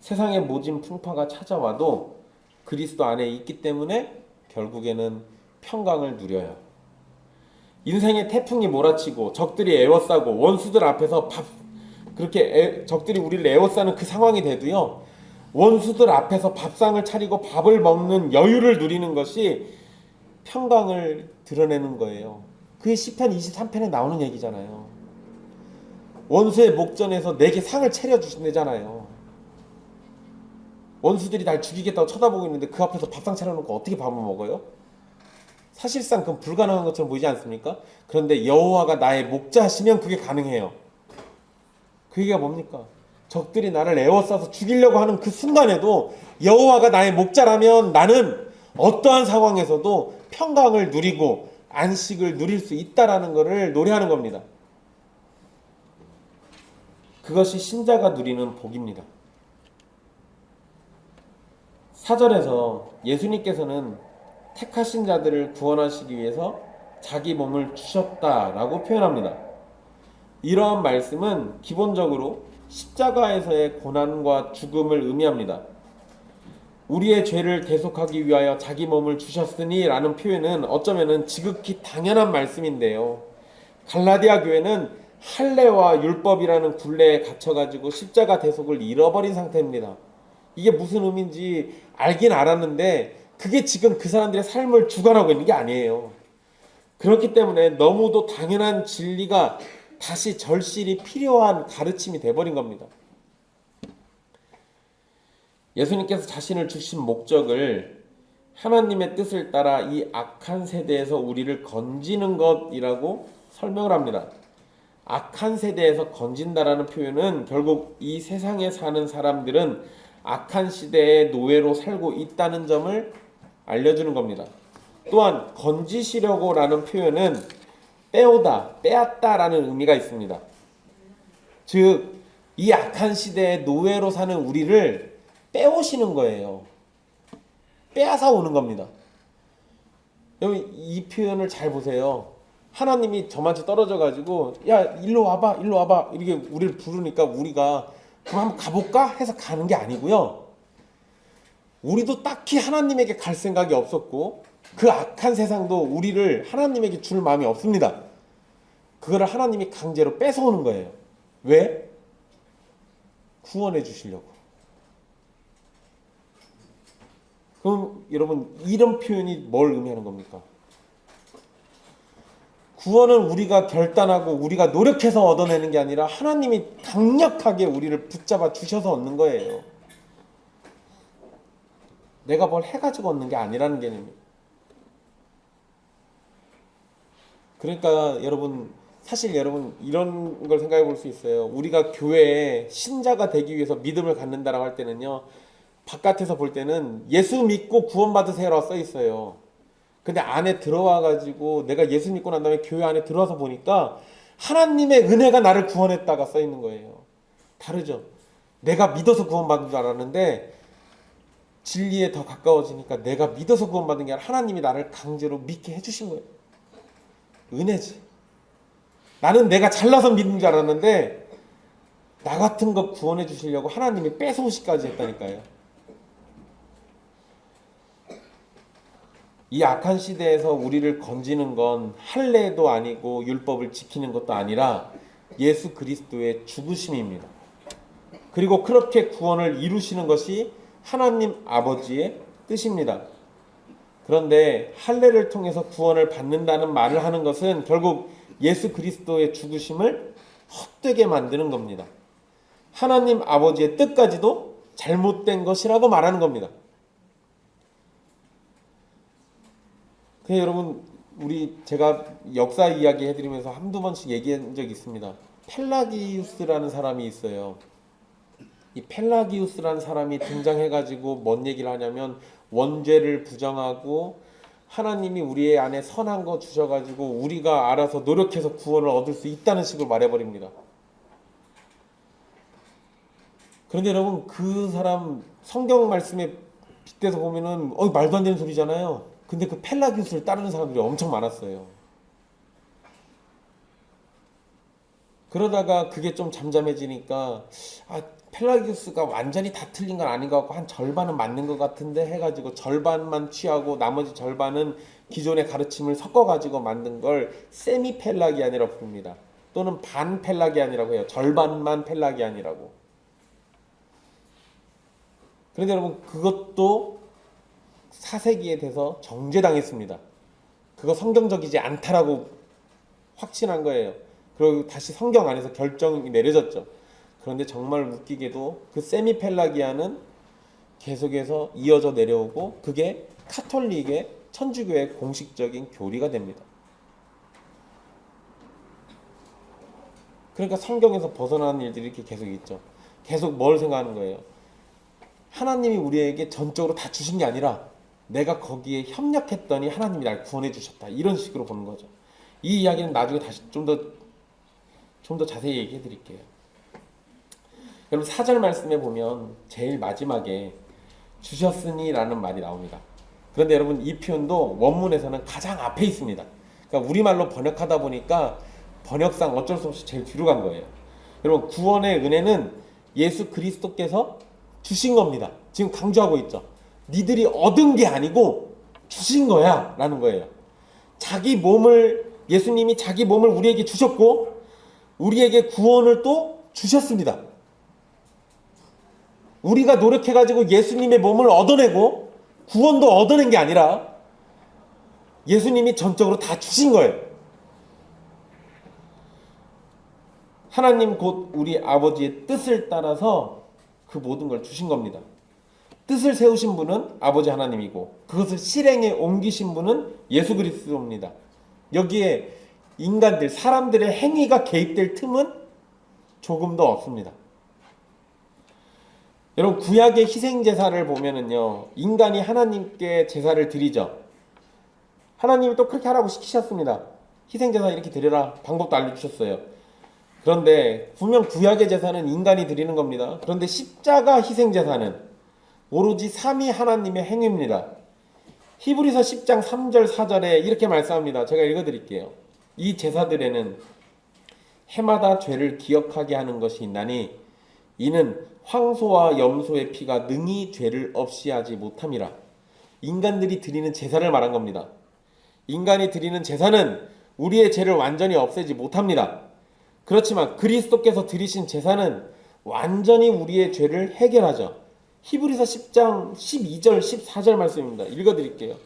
세상의 모진 풍파가 찾아와도 그리스도 안에 있기 때문에 결국에는 평강을 누려요. 인생의 태풍이 몰아치고 적들이 에워싸고 원수들 앞에서 적들이 우리를 에워싸는 그 상황이 돼도요, 원수들 앞에서 밥상을 차리고 밥을 먹는 여유를 누리는 것이 평강을 드러내는 거예요. 그게 시편 23편에 나오는 얘기잖아요. 원수의 목전에서 내게 상을 차려주신다잖아요. 원수들이 날 죽이겠다고 쳐다보고 있는데 그 앞에서 밥상 차려놓고 어떻게 밥을 먹어요? 사실상 그건 불가능한 것처럼 보이지 않습니까? 그런데 여호와가 나의 목자시면 그게 가능해요. 그 얘기가 뭡니까? 적들이 나를 에워싸서 죽이려고 하는 그 순간에도 여호와가 나의 목자라면 나는 어떠한 상황에서도 평강을 누리고 안식을 누릴 수 있다라는 것을 노래하는 겁니다. 그것이 신자가 누리는 복입니다. 4절에서 예수님께서는 택하신 자들을 구원하시기 위해서 자기 몸을 주셨다라고 표현합니다. 이러한 말씀은 기본적으로 십자가에서의 고난과 죽음을 의미합니다. 우리의 죄를 대속하기 위하여 자기 몸을 주셨으니 라는 표현은 어쩌면 지극히 당연한 말씀인데요, 갈라디아 교회는 할례와 율법이라는 굴레에 갇혀가지고 십자가 대속을 잃어버린 상태입니다. 이게 무슨 의미인지 알긴 알았는데 그게 지금 그 사람들의 삶을 주관하고 있는 게 아니에요. 그렇기 때문에 너무도 당연한 진리가 다시 절실히 필요한 가르침이 돼버린 겁니다. 예수님께서 자신을 주신 목적을 하나님의 뜻을 따라 이 악한 세대에서 우리를 건지는 것이라고 설명을 합니다. 악한 세대에서 건진다라는 표현은 결국 이 세상에 사는 사람들은 악한 시대의 노예로 살고 있다는 점을 알려주는 겁니다. 또한 건지시려고라는 표현은 빼오다, 빼앗다라는 의미가 있습니다. 즉, 이 악한 시대의 노예로 사는 우리를 빼오시는 거예요. 빼앗아 오는 겁니다. 여러분, 이 표현을 잘 보세요. 하나님이 저만치 떨어져 가지고 야 일로 와봐 일로 와봐 이렇게 우리를 부르니까 우리가 그럼 한번 가볼까 해서 가는 게 아니고요. 우리도 딱히 하나님에게 갈 생각이 없었고 그 악한 세상도 우리를 하나님에게 줄 마음이 없습니다. 그거를 하나님이 강제로 뺏어오는 거예요. 왜? 구원해 주시려고. 그럼 여러분, 이런 표현이 뭘 의미하는 겁니까? 구원은 우리가 결단하고 우리가 노력해서 얻어내는 게 아니라 하나님이 강력하게 우리를 붙잡아 주셔서 얻는 거예요. 내가 뭘 해가지고 얻는 게 아니라는 개념이에요. 그러니까 여러분, 사실 여러분 이런 걸 생각해 볼 수 있어요. 우리가 교회에 신자가 되기 위해서 믿음을 갖는다라고 할 때는요, 바깥에서 볼 때는 예수 믿고 구원받으세요라고 써 있어요. 근데 안에 들어와 가지고 내가 예수 믿고 난 다음에 교회 안에 들어와서 보니까 하나님의 은혜가 나를 구원했다가 써 있는 거예요. 다르죠. 내가 믿어서 구원받은 줄 알았는데 진리에 더 가까워지니까 내가 믿어서 구원받은 게 아니라 하나님이 나를 강제로 믿게 해주신 거예요. 은혜지. 나는 내가 잘나서 믿는 줄 알았는데 나 같은 거 구원해 주시려고 하나님이 뺏어오시까지 했다니까요. 이 악한 시대에서 우리를 건지는 건 할례도 아니고 율법을 지키는 것도 아니라 예수 그리스도의 죽으심입니다. 그리고 그렇게 구원을 이루시는 것이 하나님 아버지의 뜻입니다. 그런데 할례를 통해서 구원을 받는다는 말을 하는 것은 결국 예수 그리스도의 죽으심을 헛되게 만드는 겁니다. 하나님 아버지의 뜻까지도 잘못된 것이라고 말하는 겁니다. 여러분, 제가 역사 이야기 해드리면서 한두 번씩 얘기한 적이 있습니다. 펠라기우스라는 사람이 있어요. 이 펠라기우스라는 사람이 등장해가지고 뭔 얘기를 하냐면 원죄를 부정하고 하나님이 우리 안에 선한 거 주셔가지고 우리가 알아서 노력해서 구원을 얻을 수 있다는 식으로 말해버립니다. 그런데 여러분, 그 사람 성경 말씀에 빗대서 보면은 말도 안 되는 소리잖아요. 근데 그 펠라기우스를 따르는 사람들이 엄청 많았어요. 그러다가 그게 좀 잠잠해지니까 펠라기우스가 완전히 다 틀린 건 아닌 것 같고 한 절반은 맞는 것 같은데 해가지고 절반만 취하고 나머지 절반은 기존의 가르침을 섞어가지고 만든 걸 세미 펠라기안이라고 부릅니다. 또는 반 펠라기안이라고 해요. 절반만 펠라기안이라고. 그런데 여러분, 그것도 4세기에 돼서 정죄당했습니다. 그거 성경적이지 않다라고 확신한 거예요. 그리고 다시 성경 안에서 결정이 내려졌죠. 그런데 정말 웃기게도 그 세미펠라기아는 계속해서 이어져 내려오고 그게 카톨릭의 천주교의 공식적인 교리가 됩니다. 그러니까 성경에서 벗어나는 일들이 이렇게 계속 있죠. 계속 뭘 생각하는 거예요? 하나님이 우리에게 전적으로 다 주신 게 아니라 내가 거기에 협력했더니 하나님이 날 구원해 주셨다. 이런 식으로 보는 거죠. 이 이야기는 나중에 다시 좀 더 자세히 얘기해 드릴게요. 여러분, 4절 말씀에 보면 제일 마지막에 주셨으니 라는 말이 나옵니다. 그런데 여러분, 이 표현도 원문에서는 가장 앞에 있습니다. 그러니까 우리말로 번역하다 보니까 번역상 어쩔 수 없이 제일 뒤로 간 거예요. 여러분, 구원의 은혜는 예수 그리스도께서 주신 겁니다. 지금 강조하고 있죠. 니들이 얻은 게 아니고 주신 거야 라는 거예요. 예수님이 자기 몸을 우리에게 주셨고 우리에게 구원을 또 주셨습니다. 우리가 노력해가지고 예수님의 몸을 얻어내고 구원도 얻어낸 게 아니라 예수님이 전적으로 다 주신 거예요. 하나님 곧 우리 아버지의 뜻을 따라서 그 모든 걸 주신 겁니다. 뜻을 세우신 분은 아버지 하나님이고 그것을 실행에 옮기신 분은 예수 그리스도입니다. 여기에 사람들의 행위가 개입될 틈은 조금도 없습니다. 여러분 구약의 희생 제사를 보면은요, 인간이 하나님께 제사를 드리죠. 하나님이 또 그렇게 하라고 시키셨습니다. 희생 제사 이렇게 드려라, 방법도 알려주셨어요. 그런데 분명 구약의 제사는 인간이 드리는 겁니다. 그런데 십자가 희생 제사는 오로지 삼위 하나님의 행위입니다. 히브리서 10장 3절 4절에 이렇게 말씀합니다. 제가 읽어드릴게요. 이 제사들에는 해마다 죄를 기억하게 하는 것이 있나니 이는 황소와 염소의 피가 능히 죄를 없이 하지 못함이라. 인간들이 드리는 제사를 말한 겁니다. 인간이 드리는 제사는 우리의 죄를 완전히 없애지 못합니다. 그렇지만 그리스도께서 드리신 제사는 완전히 우리의 죄를 해결하죠. 히브리서 10장 12절 14절 말씀입니다. 읽어드릴게요.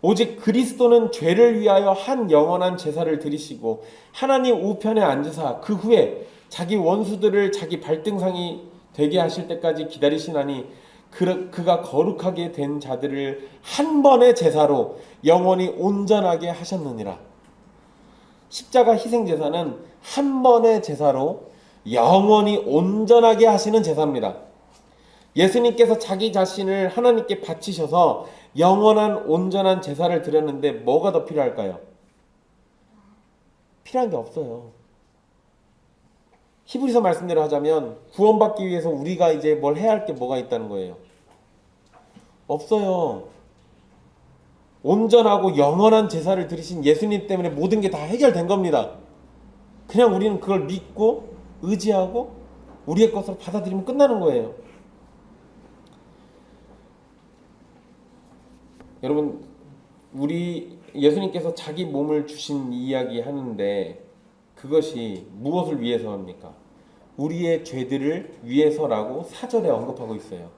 오직 그리스도는 죄를 위하여 한 영원한 제사를 드리시고 하나님 우편에 앉으사 그 후에 자기 원수들을 자기 발등상이 되게 하실 때까지 기다리시나니 그가 거룩하게 된 자들을 한 번의 제사로 영원히 온전하게 하셨느니라. 십자가 희생 제사는 한 번의 제사로 영원히 온전하게 하시는 제사입니다. 예수님께서 자기 자신을 하나님께 바치셔서 영원한 온전한 제사를 드렸는데 뭐가 더 필요할까요? 필요한 게 없어요. 히브리서 말씀대로 하자면 구원받기 위해서 우리가 이제 뭘 해야 할 게 뭐가 있다는 거예요? 없어요. 온전하고 영원한 제사를 드리신 예수님 때문에 모든 게 다 해결된 겁니다. 그냥 우리는 그걸 믿고 의지하고 우리의 것으로 받아들이면 끝나는 거예요. 여러분, 우리 예수님께서 자기 몸을 주신 이야기 하는데 그것이 무엇을 위해서 합니까? 우리의 죄들을 위해서라고 4절에 언급하고 있어요.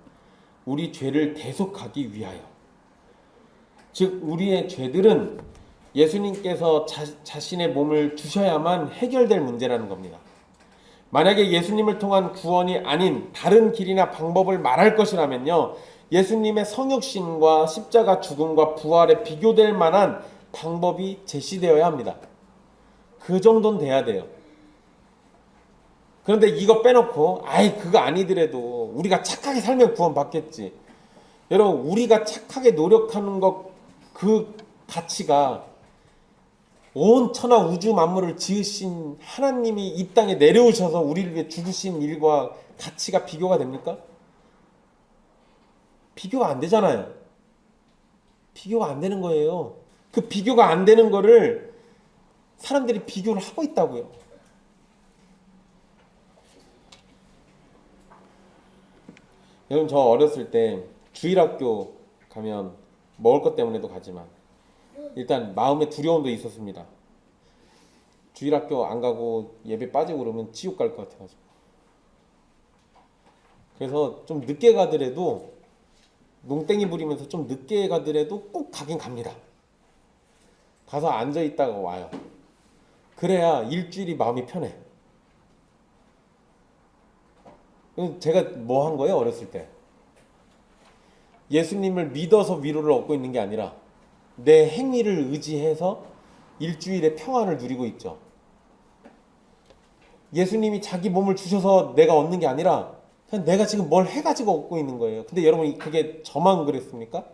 우리 죄를 대속하기 위하여. 즉 우리의 죄들은 예수님께서 자신의 몸을 주셔야만 해결될 문제라는 겁니다. 만약에 예수님을 통한 구원이 아닌 다른 길이나 방법을 말할 것이라면요, 예수님의 성육신과 십자가 죽음과 부활에 비교될 만한 방법이 제시되어야 합니다. 그 정도는 돼야 돼요. 그런데 이거 빼놓고 그거 아니더라도 우리가 착하게 살면 구원 받겠지. 여러분, 우리가 착하게 노력하는 것, 그 가치가 온 천하 우주 만물을 지으신 하나님이 이 땅에 내려오셔서 우리를 위해 죽으신 일과 가치가 비교가 됩니까? 비교가 안 되잖아요. 비교가 안 되는 거예요. 그 비교가 안 되는 거를 사람들이 비교를 하고 있다고요. 여러분, 저 어렸을 때 주일학교 가면 먹을 것 때문에도 가지만 일단 마음에 두려움도 있었습니다. 주일학교 안 가고 예배 빠지고 그러면 지옥 갈 것 같아가지고. 그래서 좀 늦게 가더라도, 농땡이 부리면서 좀 늦게 가더라도 꼭 가긴 갑니다. 가서 앉아 있다가 와요. 그래야 일주일이 마음이 편해. 제가 뭐 한 거예요, 어렸을 때? 예수님을 믿어서 위로를 얻고 있는 게 아니라 내 행위를 의지해서 일주일의 평안을 누리고 있죠. 예수님이 자기 몸을 주셔서 내가 얻는 게 아니라 그냥 내가 지금 뭘 해가지고 얻고 있는 거예요. 근데 여러분, 그게 저만 그랬습니까?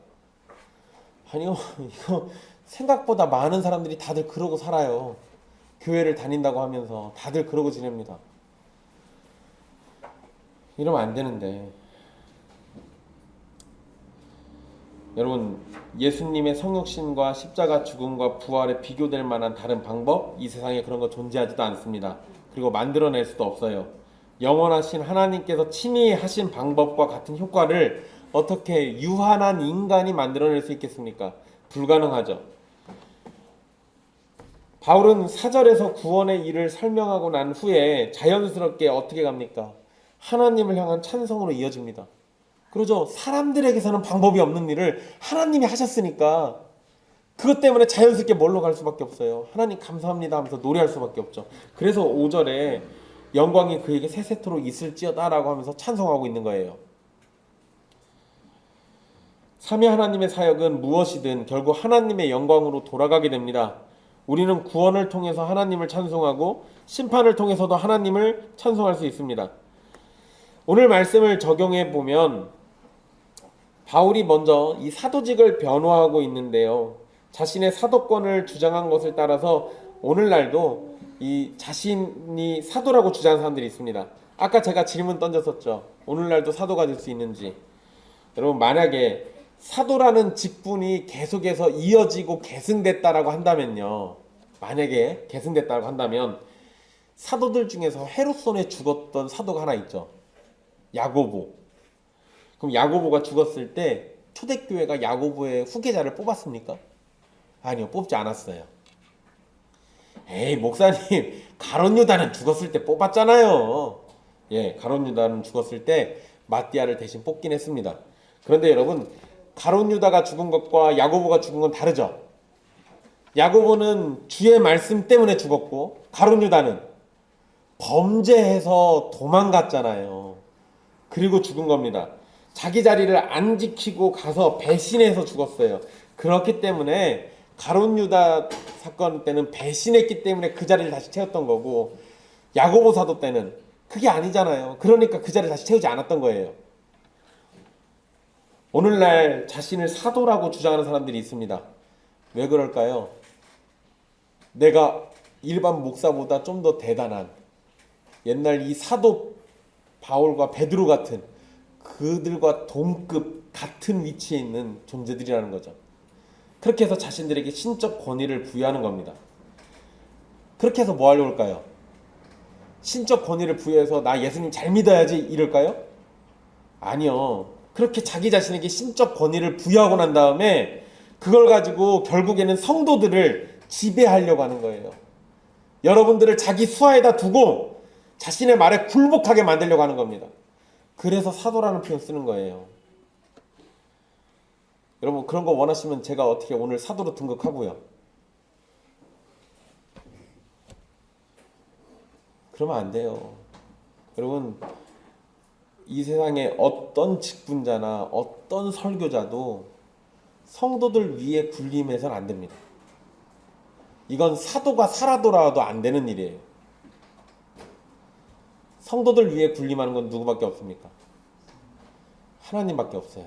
아니요. 이거 생각보다 많은 사람들이 다들 그러고 살아요. 교회를 다닌다고 하면서 다들 그러고 지냅니다. 이러면 안 되는데. 여러분, 예수님의 성육신과 십자가 죽음과 부활에 비교될 만한 다른 방법, 이 세상에 그런 거 존재하지도 않습니다. 그리고 만들어낼 수도 없어요. 영원하신 하나님께서 친히 하신 방법과 같은 효과를 어떻게 유한한 인간이 만들어낼 수 있겠습니까? 불가능하죠. 바울은 4절에서 구원의 일을 설명하고 난 후에 자연스럽게 어떻게 갑니까? 하나님을 향한 찬송으로 이어집니다. 그러죠. 사람들에게서는 방법이 없는 일을 하나님이 하셨으니까 그것 때문에 자연스럽게 뭘로 갈 수밖에 없어요. 하나님 감사합니다 하면서 노래할 수밖에 없죠. 그래서 5절에 영광이 그에게 세세토록 있을지어다 라고 하면서 찬송하고 있는 거예요. 삼위 하나님의 사역은 무엇이든 결국 하나님의 영광으로 돌아가게 됩니다. 우리는 구원을 통해서 하나님을 찬송하고 심판을 통해서도 하나님을 찬송할 수 있습니다. 오늘 말씀을 적용해 보면 바울이 먼저 이 사도직을 변호하고 있는데요. 자신의 사도권을 주장한 것을 따라서 오늘날도 이 자신이 사도라고 주장하는 사람들이 있습니다. 아까 제가 질문 던졌었죠. 오늘날도 사도가 될 수 있는지. 여러분, 만약에 사도라는 직분이 계속해서 이어지고 계승됐다라고 한다면요. 만약에 계승됐다고 한다면 사도들 중에서 헤롯손에 죽었던 사도가 하나 있죠. 야고보. 그럼 야고보가 죽었을 때 초대교회가 야고보의 후계자를 뽑았습니까? 아니요, 뽑지 않았어요. 에이, 목사님, 가룟 유다는 죽었을 때 뽑았잖아요. 예, 가룟 유다는 죽었을 때 마띠아를 대신 뽑긴 했습니다. 그런데 여러분, 가룟 유다가 죽은 것과 야고보가 죽은 건 다르죠. 야고보는 주의 말씀 때문에 죽었고, 가룟 유다는 범죄해서 도망갔잖아요. 그리고 죽은 겁니다. 자기 자리를 안 지키고 가서 배신해서 죽었어요. 그렇기 때문에 가룟 유다 사건 때는 배신했기 때문에 그 자리를 다시 채웠던 거고, 야고보 사도 때는 그게 아니잖아요. 그러니까 그 자리를 다시 채우지 않았던 거예요. 오늘날 자신을 사도라고 주장하는 사람들이 있습니다. 왜 그럴까요? 내가 일반 목사보다 좀 더 대단한, 옛날 이 사도 바울과 베드로 같은 그들과 동급 같은 위치에 있는 존재들이라는 거죠. 그렇게 해서 자신들에게 신적 권위를 부여하는 겁니다. 그렇게 해서 뭐 하려고 할까요? 신적 권위를 부여해서 나 예수님 잘 믿어야지 이럴까요? 아니요. 그렇게 자기 자신에게 신적 권위를 부여하고 난 다음에 그걸 가지고 결국에는 성도들을 지배하려고 하는 거예요. 여러분들을 자기 수하에다 두고 자신의 말에 굴복하게 만들려고 하는 겁니다. 그래서 사도라는 표현 쓰는 거예요. 여러분, 그런 거 원하시면 제가 어떻게 오늘 사도로 등극하고요. 그러면 안 돼요. 여러분, 이 세상에 어떤 직분자나 어떤 설교자도 성도들 위에 군림해서는 안 됩니다. 이건 사도가 살아돌아와도 안 되는 일이에요. 성도들 위에 군림하는 건 누구밖에 없습니까? 하나님밖에 없어요.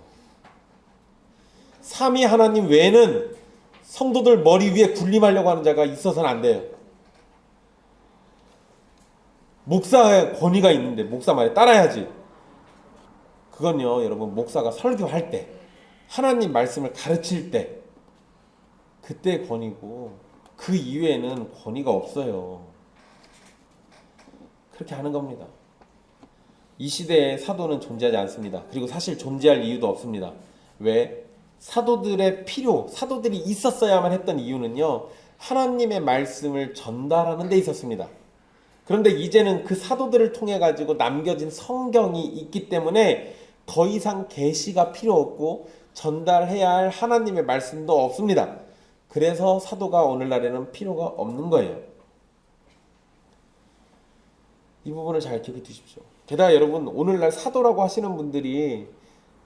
삼위 하나님 외에는 성도들 머리 위에 군림하려고 하는 자가 있어서는 안 돼요. 목사의 권위가 있는데 목사 말에 따라야지. 그건요, 여러분, 목사가 설교할 때, 하나님 말씀을 가르칠 때, 그때 권위고 그 이외에는 권위가 없어요. 그렇게 하는 겁니다. 이 시대에 사도는 존재하지 않습니다. 그리고 사실 존재할 이유도 없습니다. 왜? 사도들의 필요, 사도들이 있었어야만 했던 이유는요, 하나님의 말씀을 전달하는 데 있었습니다. 그런데 이제는 그 사도들을 통해 가지고 남겨진 성경이 있기 때문에 더 이상 계시가 필요 없고 전달해야 할 하나님의 말씀도 없습니다. 그래서 사도가 오늘날에는 필요가 없는 거예요. 이 부분을 잘 기억해 두십시오. 게다가 여러분, 오늘날 사도라고 하시는 분들이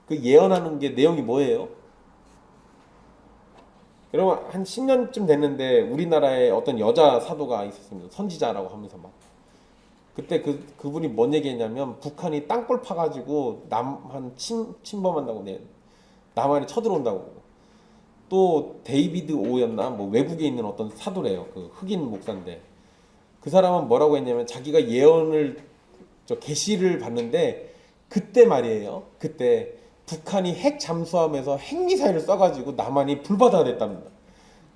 그 예언하는 게 내용이 뭐예요? 여러분, 한 10년쯤 됐는데 우리나라에 어떤 여자 사도가 있었습니다. 선지자라고 하면서 막. 그때 그분이 뭔 얘기했냐면 북한이 땅굴 파가지고 남한 침범한다고, 남한에 쳐들어온다고. 또 데이비드 오였나 뭐 외국에 있는 어떤 사도래요. 그 흑인 목사인데 그 사람은 뭐라고 했냐면 자기가 예언을 계시를 봤는데 그때 말이에요. 그때 북한이 핵 잠수함에서 핵미사일을 쏴가지고 남한이 불바다가 됐답니다.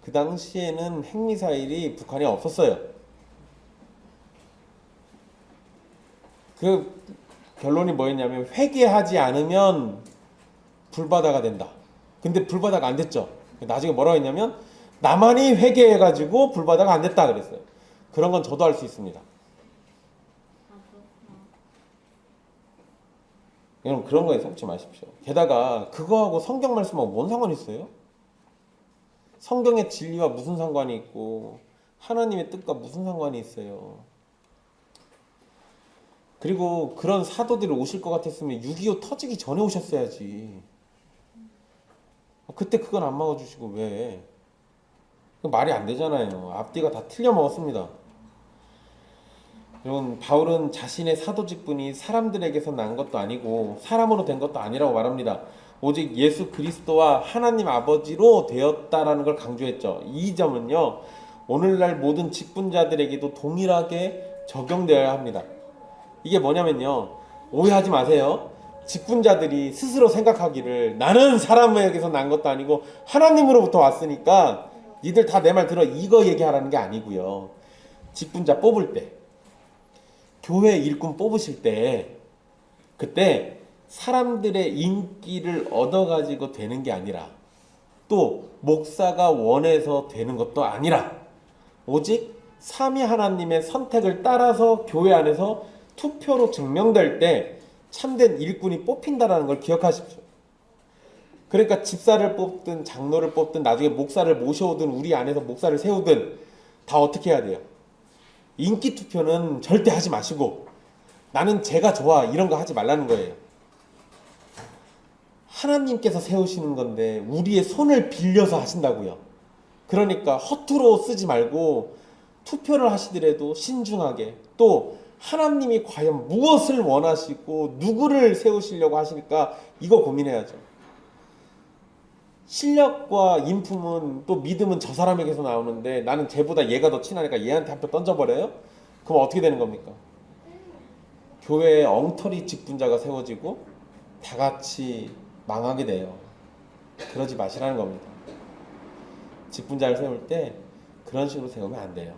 그 당시에는 핵미사일이 북한에 없었어요. 그 결론이 뭐였냐면 회개하지 않으면 불바다가 된다. 근데 불바다가 안 됐죠. 나중에 뭐라고 했냐면 남한이 회개해가지고 불바다가 안 됐다 그랬어요. 그런 건 저도 할 수 있습니다. 여러분, 그런 거에 속지 마십시오. 게다가 그거하고 성경 말씀하고 뭔 상관이 있어요? 성경의 진리와 무슨 상관이 있고 하나님의 뜻과 무슨 상관이 있어요? 그리고 그런 사도들이 오실 것 같았으면 6.25 터지기 전에 오셨어야지. 그때 그건 안 막아주시고 왜? 말이 안 되잖아요. 앞뒤가 다 틀려 먹었습니다. 여러분, 바울은 자신의 사도 직분이 사람들에게서 난 것도 아니고 사람으로 된 것도 아니라고 말합니다. 오직 예수 그리스도와 하나님 아버지로 되었다라는 걸 강조했죠. 이 점은요, 오늘날 모든 직분자들에게도 동일하게 적용되어야 합니다. 이게 뭐냐면요, 오해하지 마세요. 직분자들이 스스로 생각하기를 나는 사람에게서 난 것도 아니고 하나님으로부터 왔으니까 니들 다 내 말 들어, 이거 얘기하라는 게 아니고요. 직분자 뽑을 때, 교회 일꾼 뽑으실 때, 그때 사람들의 인기를 얻어가지고 되는 게 아니라, 또 목사가 원해서 되는 것도 아니라, 오직 삼위 하나님의 선택을 따라서 교회 안에서 투표로 증명될 때 참된 일꾼이 뽑힌다라는 걸 기억하십시오. 그러니까 집사를 뽑든 장로를 뽑든 나중에 목사를 모셔오든 우리 안에서 목사를 세우든 다 어떻게 해야 돼요? 인기 투표는 절대 하지 마시고 나는 제가 좋아 이런 거 하지 말라는 거예요. 하나님께서 세우시는 건데 우리의 손을 빌려서 하신다고요. 그러니까 허투루 쓰지 말고 투표를 하시더라도 신중하게, 또 하나님이 과연 무엇을 원하시고 누구를 세우시려고 하실까, 이거 고민해야죠. 실력과 인품은, 또 믿음은 저 사람에게서 나오는데 나는 쟤보다 얘가 더 친하니까 얘한테 한 표 던져버려요? 그럼 어떻게 되는 겁니까? 교회에 엉터리 직분자가 세워지고 다 같이 망하게 돼요. 그러지 마시라는 겁니다. 직분자를 세울 때 그런 식으로 세우면 안 돼요.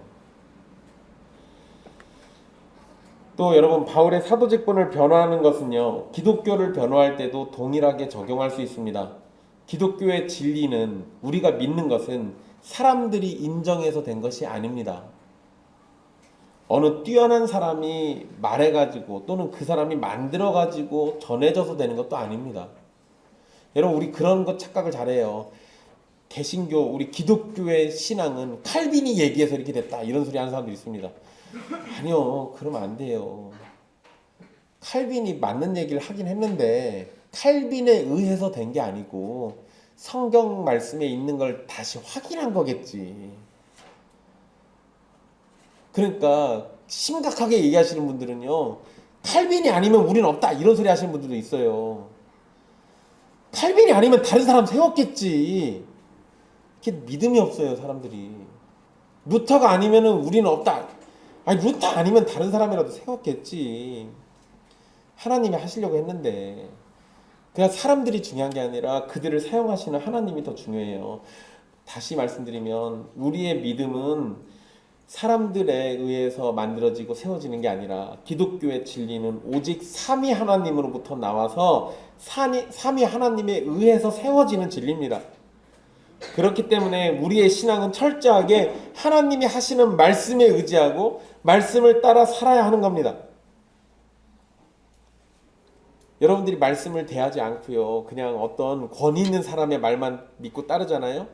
또 여러분, 바울의 사도 직분을 변화하는 것은요, 기독교를 변화할 때도 동일하게 적용할 수 있습니다. 기독교의 진리는, 우리가 믿는 것은 사람들이 인정해서 된 것이 아닙니다. 어느 뛰어난 사람이 말해가지고 또는 그 사람이 만들어가지고 전해져서 되는 것도 아닙니다. 여러분, 우리 그런 것 착각을 잘해요. 개신교, 우리 기독교의 신앙은 칼빈이 얘기해서 이렇게 됐다 이런 소리 하는 사람들이 있습니다. 아니요, 그러면 안 돼요. 칼빈이 맞는 얘기를 하긴 했는데 칼빈에 의해서 된 게 아니고 성경 말씀에 있는 걸 다시 확인한 거겠지. 그러니까 심각하게 얘기하시는 분들은요, 칼빈이 아니면 우리는 없다 이런 소리 하시는 분들도 있어요. 칼빈이 아니면 다른 사람 세웠겠지. 이렇게 믿음이 없어요, 사람들이. 루터가 아니면은 우리는 없다. 아니, 루터 아니면 다른 사람이라도 세웠겠지. 하나님이 하시려고 했는데. 그냥 사람들이 중요한 게 아니라 그들을 사용하시는 하나님이 더 중요해요. 다시 말씀드리면 우리의 믿음은 사람들에 의해서 만들어지고 세워지는 게 아니라 기독교의 진리는 오직 삼위 하나님으로부터 나와서 삼위 하나님에 의해서 세워지는 진리입니다. 그렇기 때문에 우리의 신앙은 철저하게 하나님이 하시는 말씀에 의지하고 말씀을 따라 살아야 하는 겁니다. 여러분들이 말씀을 대하지 않고요, 그냥 어떤 권위 있는 사람의 말만 믿고 따르잖아요.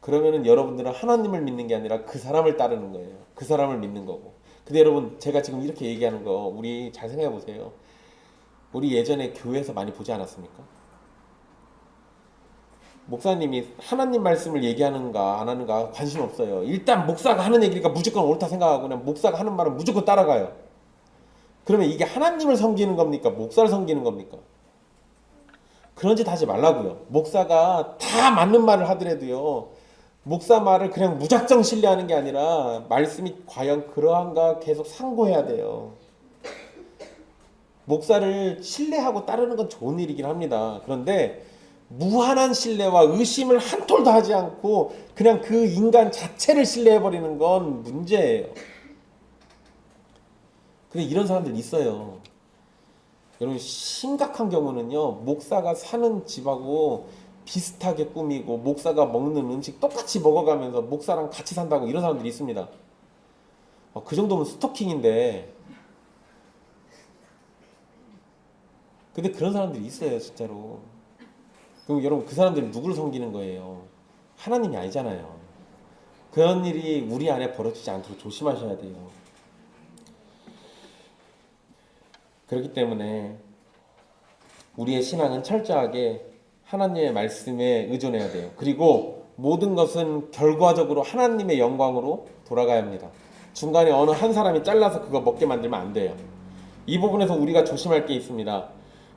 그러면은 여러분들은 하나님을 믿는 게 아니라 그 사람을 따르는 거예요. 그 사람을 믿는 거고. 근데 여러분, 제가 지금 이렇게 얘기하는 거 우리 잘 생각해 보세요. 우리 예전에 교회에서 많이 보지 않았습니까? 목사님이 하나님 말씀을 얘기하는가 안 하는가 관심 없어요. 일단 목사가 하는 얘기니까 무조건 옳다 생각하고 그냥 목사가 하는 말은 무조건 따라가요. 그러면 이게 하나님을 섬기는 겁니까? 목사를 섬기는 겁니까? 그런 짓 하지 말라고요. 목사가 다 맞는 말을 하더라도요, 목사 말을 그냥 무작정 신뢰하는 게 아니라 말씀이 과연 그러한가 계속 상고해야 돼요. 목사를 신뢰하고 따르는 건 좋은 일이긴 합니다. 그런데 무한한 신뢰와 의심을 한 톨도 하지 않고 그냥 그 인간 자체를 신뢰해버리는 건 문제예요. 근데 이런 사람들 있어요. 여러분, 심각한 경우는요, 목사가 사는 집하고 비슷하게 꾸미고 목사가 먹는 음식 똑같이 먹어가면서 목사랑 같이 산다고 이런 사람들이 있습니다. 그 정도면 스토킹인데. 근데 그런 사람들이 있어요, 진짜로. 그럼 여러분, 그 사람들은 누구를 섬기는 거예요? 하나님이 아니잖아요. 그런 일이 우리 안에 벌어지지 않도록 조심하셔야 돼요. 그렇기 때문에 우리의 신앙은 철저하게 하나님의 말씀에 의존해야 돼요. 그리고 모든 것은 결과적으로 하나님의 영광으로 돌아가야 합니다. 중간에 어느 한 사람이 잘라서 그거 먹게 만들면 안 돼요. 이 부분에서 우리가 조심할 게 있습니다.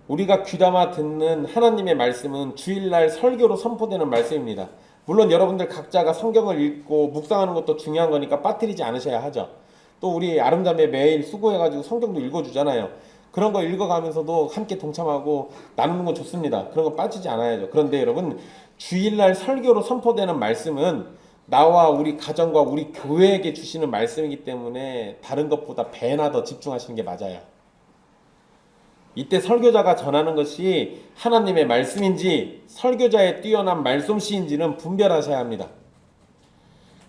우리가 귀담아 듣는 하나님의 말씀은 주일날 설교로 선포되는 말씀입니다. 물론 여러분들 각자가 성경을 읽고 묵상하는 것도 중요한 거니까 빠뜨리지 않으셔야 하죠. 또 우리 아름다움에 매일 수고해가지고 성경도 읽어주잖아요. 그런 거 읽어가면서도 함께 동참하고 나누는 건 좋습니다. 그런 거 빠지지 않아야죠. 그런데 여러분, 주일날 설교로 선포되는 말씀은 나와 우리 가정과 우리 교회에게 주시는 말씀이기 때문에 다른 것보다 배나 더 집중하시는 게 맞아요. 이때 설교자가 전하는 것이 하나님의 말씀인지 설교자의 뛰어난 말솜씨인지는 분별하셔야 합니다.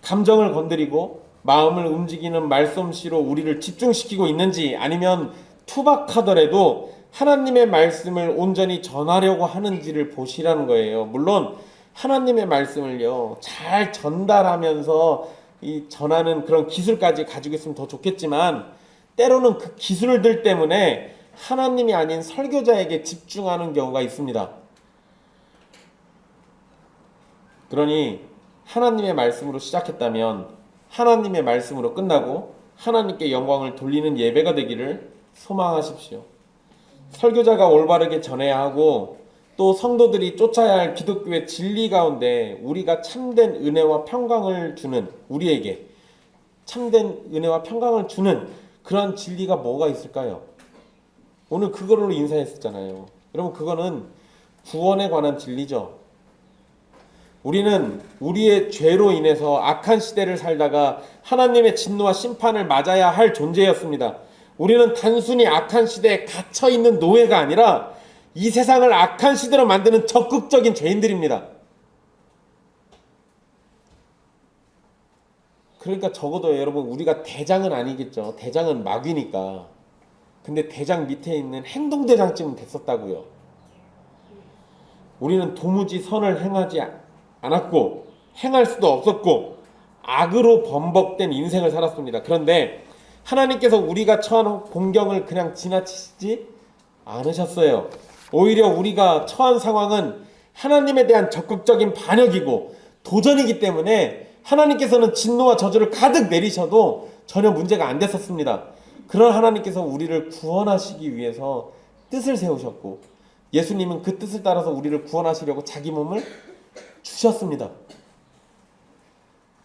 감정을 건드리고 마음을 움직이는 말솜씨로 우리를 집중시키고 있는지, 아니면 투박하더라도 하나님의 말씀을 온전히 전하려고 하는지를 보시라는 거예요. 물론 하나님의 말씀을요 잘 전달하면서 이 전하는 그런 기술까지 가지고 있으면 더 좋겠지만, 때로는 그 기술들 때문에 하나님이 아닌 설교자에게 집중하는 경우가 있습니다. 그러니 하나님의 말씀으로 시작했다면 하나님의 말씀으로 끝나고 하나님께 영광을 돌리는 예배가 되기를 소망하십시오. 설교자가 올바르게 전해야 하고, 또 성도들이 쫓아야 할 기독교의 진리 가운데 우리가 참된 은혜와 평강을 주는, 우리에게 참된 은혜와 평강을 주는 그런 진리가 뭐가 있을까요? 오늘 그거로 인사했었잖아요. 여러분, 그거는 구원에 관한 진리죠. 우리는 우리의 죄로 인해서 악한 시대를 살다가 하나님의 진노와 심판을 맞아야 할 존재였습니다. 우리는 단순히 악한 시대에 갇혀있는 노예가 아니라 이 세상을 악한 시대로 만드는 적극적인 죄인들입니다. 그러니까 적어도 여러분, 우리가 대장은 아니겠죠. 대장은 마귀니까. 근데 대장 밑에 있는 행동대장쯤은 됐었다고요. 우리는 도무지 선을 행하지 않았고 행할 수도 없었고 악으로 범벅된 인생을 살았습니다. 그런데 하나님께서 우리가 처한 공경을 그냥 지나치지 않으셨어요. 오히려 우리가 처한 상황은 하나님에 대한 적극적인 반역이고 도전이기 때문에 하나님께서는 진노와 저주를 가득 내리셔도 전혀 문제가 안 됐었습니다. 그런 하나님께서 우리를 구원하시기 위해서 뜻을 세우셨고, 예수님은 그 뜻을 따라서 우리를 구원하시려고 자기 몸을 주셨습니다.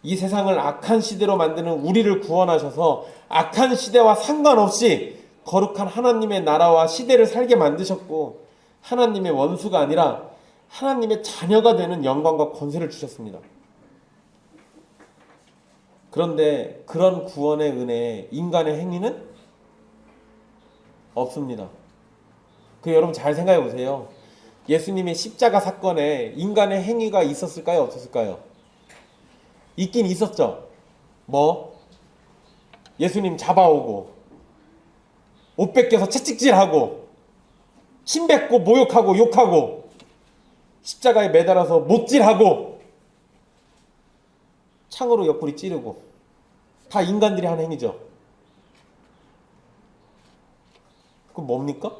이 세상을 악한 시대로 만드는 우리를 구원하셔서 악한 시대와 상관없이 거룩한 하나님의 나라와 시대를 살게 만드셨고, 하나님의 원수가 아니라 하나님의 자녀가 되는 영광과 권세를 주셨습니다. 그런데 그런 구원의 은혜에 인간의 행위는 없습니다. 여러분 잘 생각해 보세요. 예수님의 십자가 사건에 인간의 행위가 있었을까요? 없었을까요? 있긴 있었죠. 뭐? 예수님 잡아오고, 옷 뺏겨서 채찍질하고, 침 뱉고 모욕하고 욕하고, 십자가에 매달아서 못질하고, 창으로 옆구리 찌르고, 다 인간들이 하는 행위죠. 그건 뭡니까?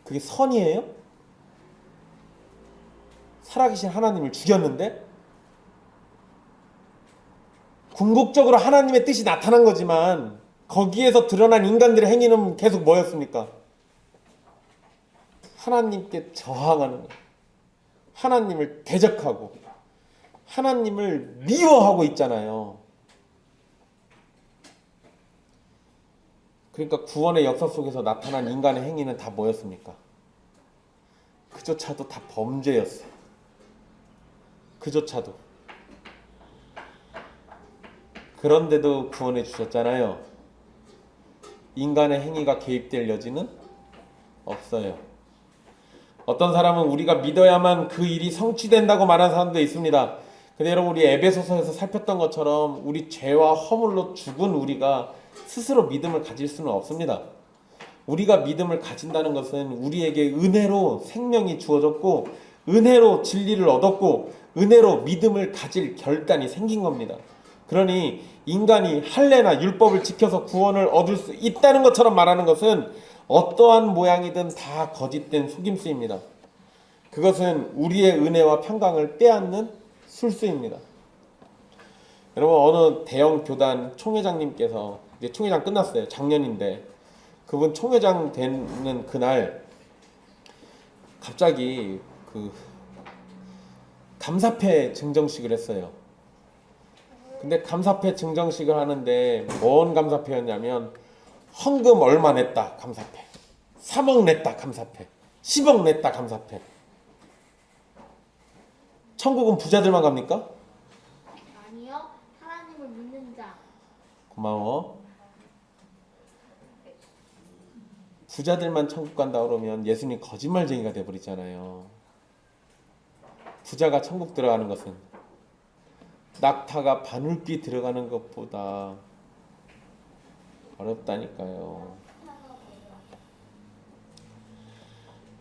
그게 선이에요? 살아계신 하나님을 죽였는데? 궁극적으로 하나님의 뜻이 나타난 거지만 거기에서 드러난 인간들의 행위는 계속 뭐였습니까? 하나님께 저항하는 거예요. 하나님을 대적하고 하나님을 미워하고 있잖아요. 그러니까 구원의 역사 속에서 나타난 인간의 행위는 다 뭐였습니까? 그조차도 다 범죄였어요. 그조차도. 그런데도 구원해 주셨잖아요. 인간의 행위가 개입될 여지는 없어요. 어떤 사람은 우리가 믿어야만 그 일이 성취된다고 말하는 사람도 있습니다. 근데 여러분, 우리 에베소서에서 살폈던 것처럼 우리 죄와 허물로 죽은 우리가 스스로 믿음을 가질 수는 없습니다. 우리가 믿음을 가진다는 것은 우리에게 은혜로 생명이 주어졌고, 은혜로 진리를 얻었고, 은혜로 믿음을 가질 결단이 생긴 겁니다. 그러니 인간이 할례나 율법을 지켜서 구원을 얻을 수 있다는 것처럼 말하는 것은 어떠한 모양이든 다 거짓된 속임수입니다. 그것은 우리의 은혜와 평강을 빼앗는 술수입니다. 여러분 어느 대형 교단 총회장님께서 이제 총회장 끝났어요. 작년인데 그분 총회장 되는 그날 갑자기 그 감사패 증정식을 했어요. 근데 감사패 증정식을 하는데 뭔 감사패였냐면 헌금 얼마 냈다 감사패, 3억 냈다 감사패, 10억 냈다 감사패. 천국은 부자들만 갑니까?
아니요. 하나님을 믿는 자.
고마워. 부자들만 천국 간다 그러면 예수님 거짓말쟁이가 돼버리잖아요. 부자가 천국 들어가는 것은 낙타가 바늘귀 들어가는 것보다 어렵다니까요.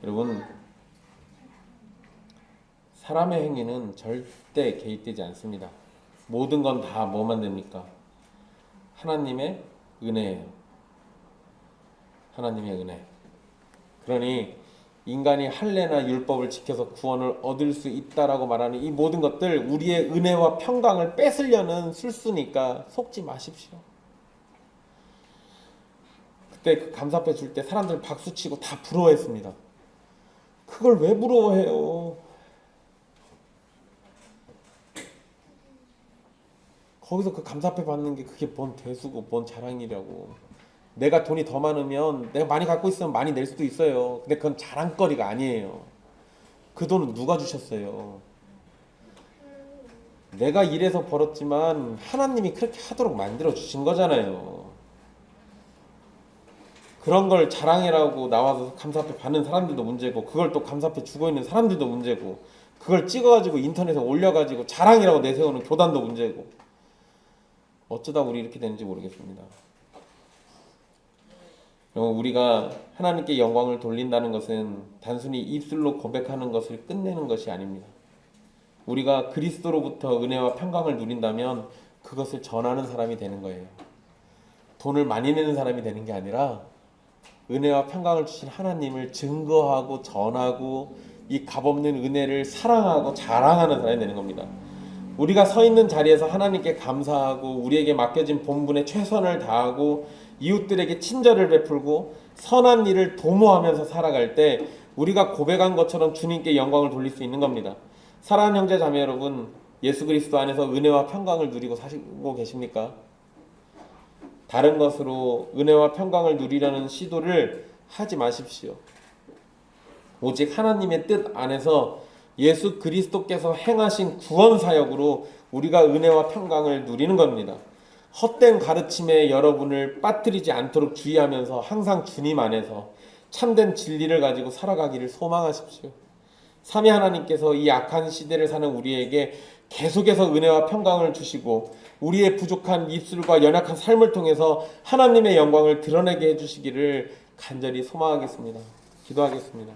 여러분, 사람의 행위는 절대 개입되지 않습니다. 모든 건 다 뭐만 됩니까? 하나님의 은혜예요. 하나님의 은혜. 그러니 인간이 할례나 율법을 지켜서 구원을 얻을 수 있다라고 말하는 이 모든 것들 우리의 은혜와 평강을 뺏으려는 술수니까 속지 마십시오. 그때 그 감사패 줄 때 사람들 박수치고 다 부러워했습니다. 그걸 왜 부러워해요? 거기서 그 감사패 받는 게 그게 뭔 대수고 뭔 자랑이라고. 내가 돈이 더 많으면 내가 많이 갖고 있으면 많이 낼 수도 있어요. 근데 그건 자랑거리가 아니에요. 그 돈은 누가 주셨어요? 내가 일해서 벌었지만 하나님이 그렇게 하도록 만들어 주신 거잖아요. 그런 걸 자랑이라고 나와서 감사패 받는 사람들도 문제고 그걸 또 감사패 주고 있는 사람들도 문제고 그걸 찍어가지고 인터넷에 올려가지고 자랑이라고 내세우는 교단도 문제고 어쩌다 우리 이렇게 되는지 모르겠습니다. 우리가 하나님께 영광을 돌린다는 것은 단순히 입술로 고백하는 것을 끝내는 것이 아닙니다. 우리가 그리스도로부터 은혜와 평강을 누린다면 그것을 전하는 사람이 되는 거예요. 돈을 많이 내는 사람이 되는 게 아니라 은혜와 평강을 주신 하나님을 증거하고 전하고 이 값없는 은혜를 사랑하고 자랑하는 사람이 되는 겁니다. 우리가 서 있는 자리에서 하나님께 감사하고 우리에게 맡겨진 본분에 최선을 다하고 이웃들에게 친절을 베풀고 선한 일을 도모하면서 살아갈 때 우리가 고백한 것처럼 주님께 영광을 돌릴 수 있는 겁니다. 사랑하는 형제 자매 여러분, 예수 그리스도 안에서 은혜와 평강을 누리고 사시고 계십니까? 다른 것으로 은혜와 평강을 누리려는 시도를 하지 마십시오. 오직 하나님의 뜻 안에서 예수 그리스도께서 행하신 구원 사역으로 우리가 은혜와 평강을 누리는 겁니다. 헛된 가르침에 여러분을 빠뜨리지 않도록 주의하면서 항상 주님 안에서 참된 진리를 가지고 살아가기를 소망하십시오. 삼위 하나님께서 이 악한 시대를 사는 우리에게 계속해서 은혜와 평강을 주시고 우리의 부족한 입술과 연약한 삶을 통해서 하나님의 영광을 드러내게 해주시기를 간절히 소망하겠습니다. 기도하겠습니다.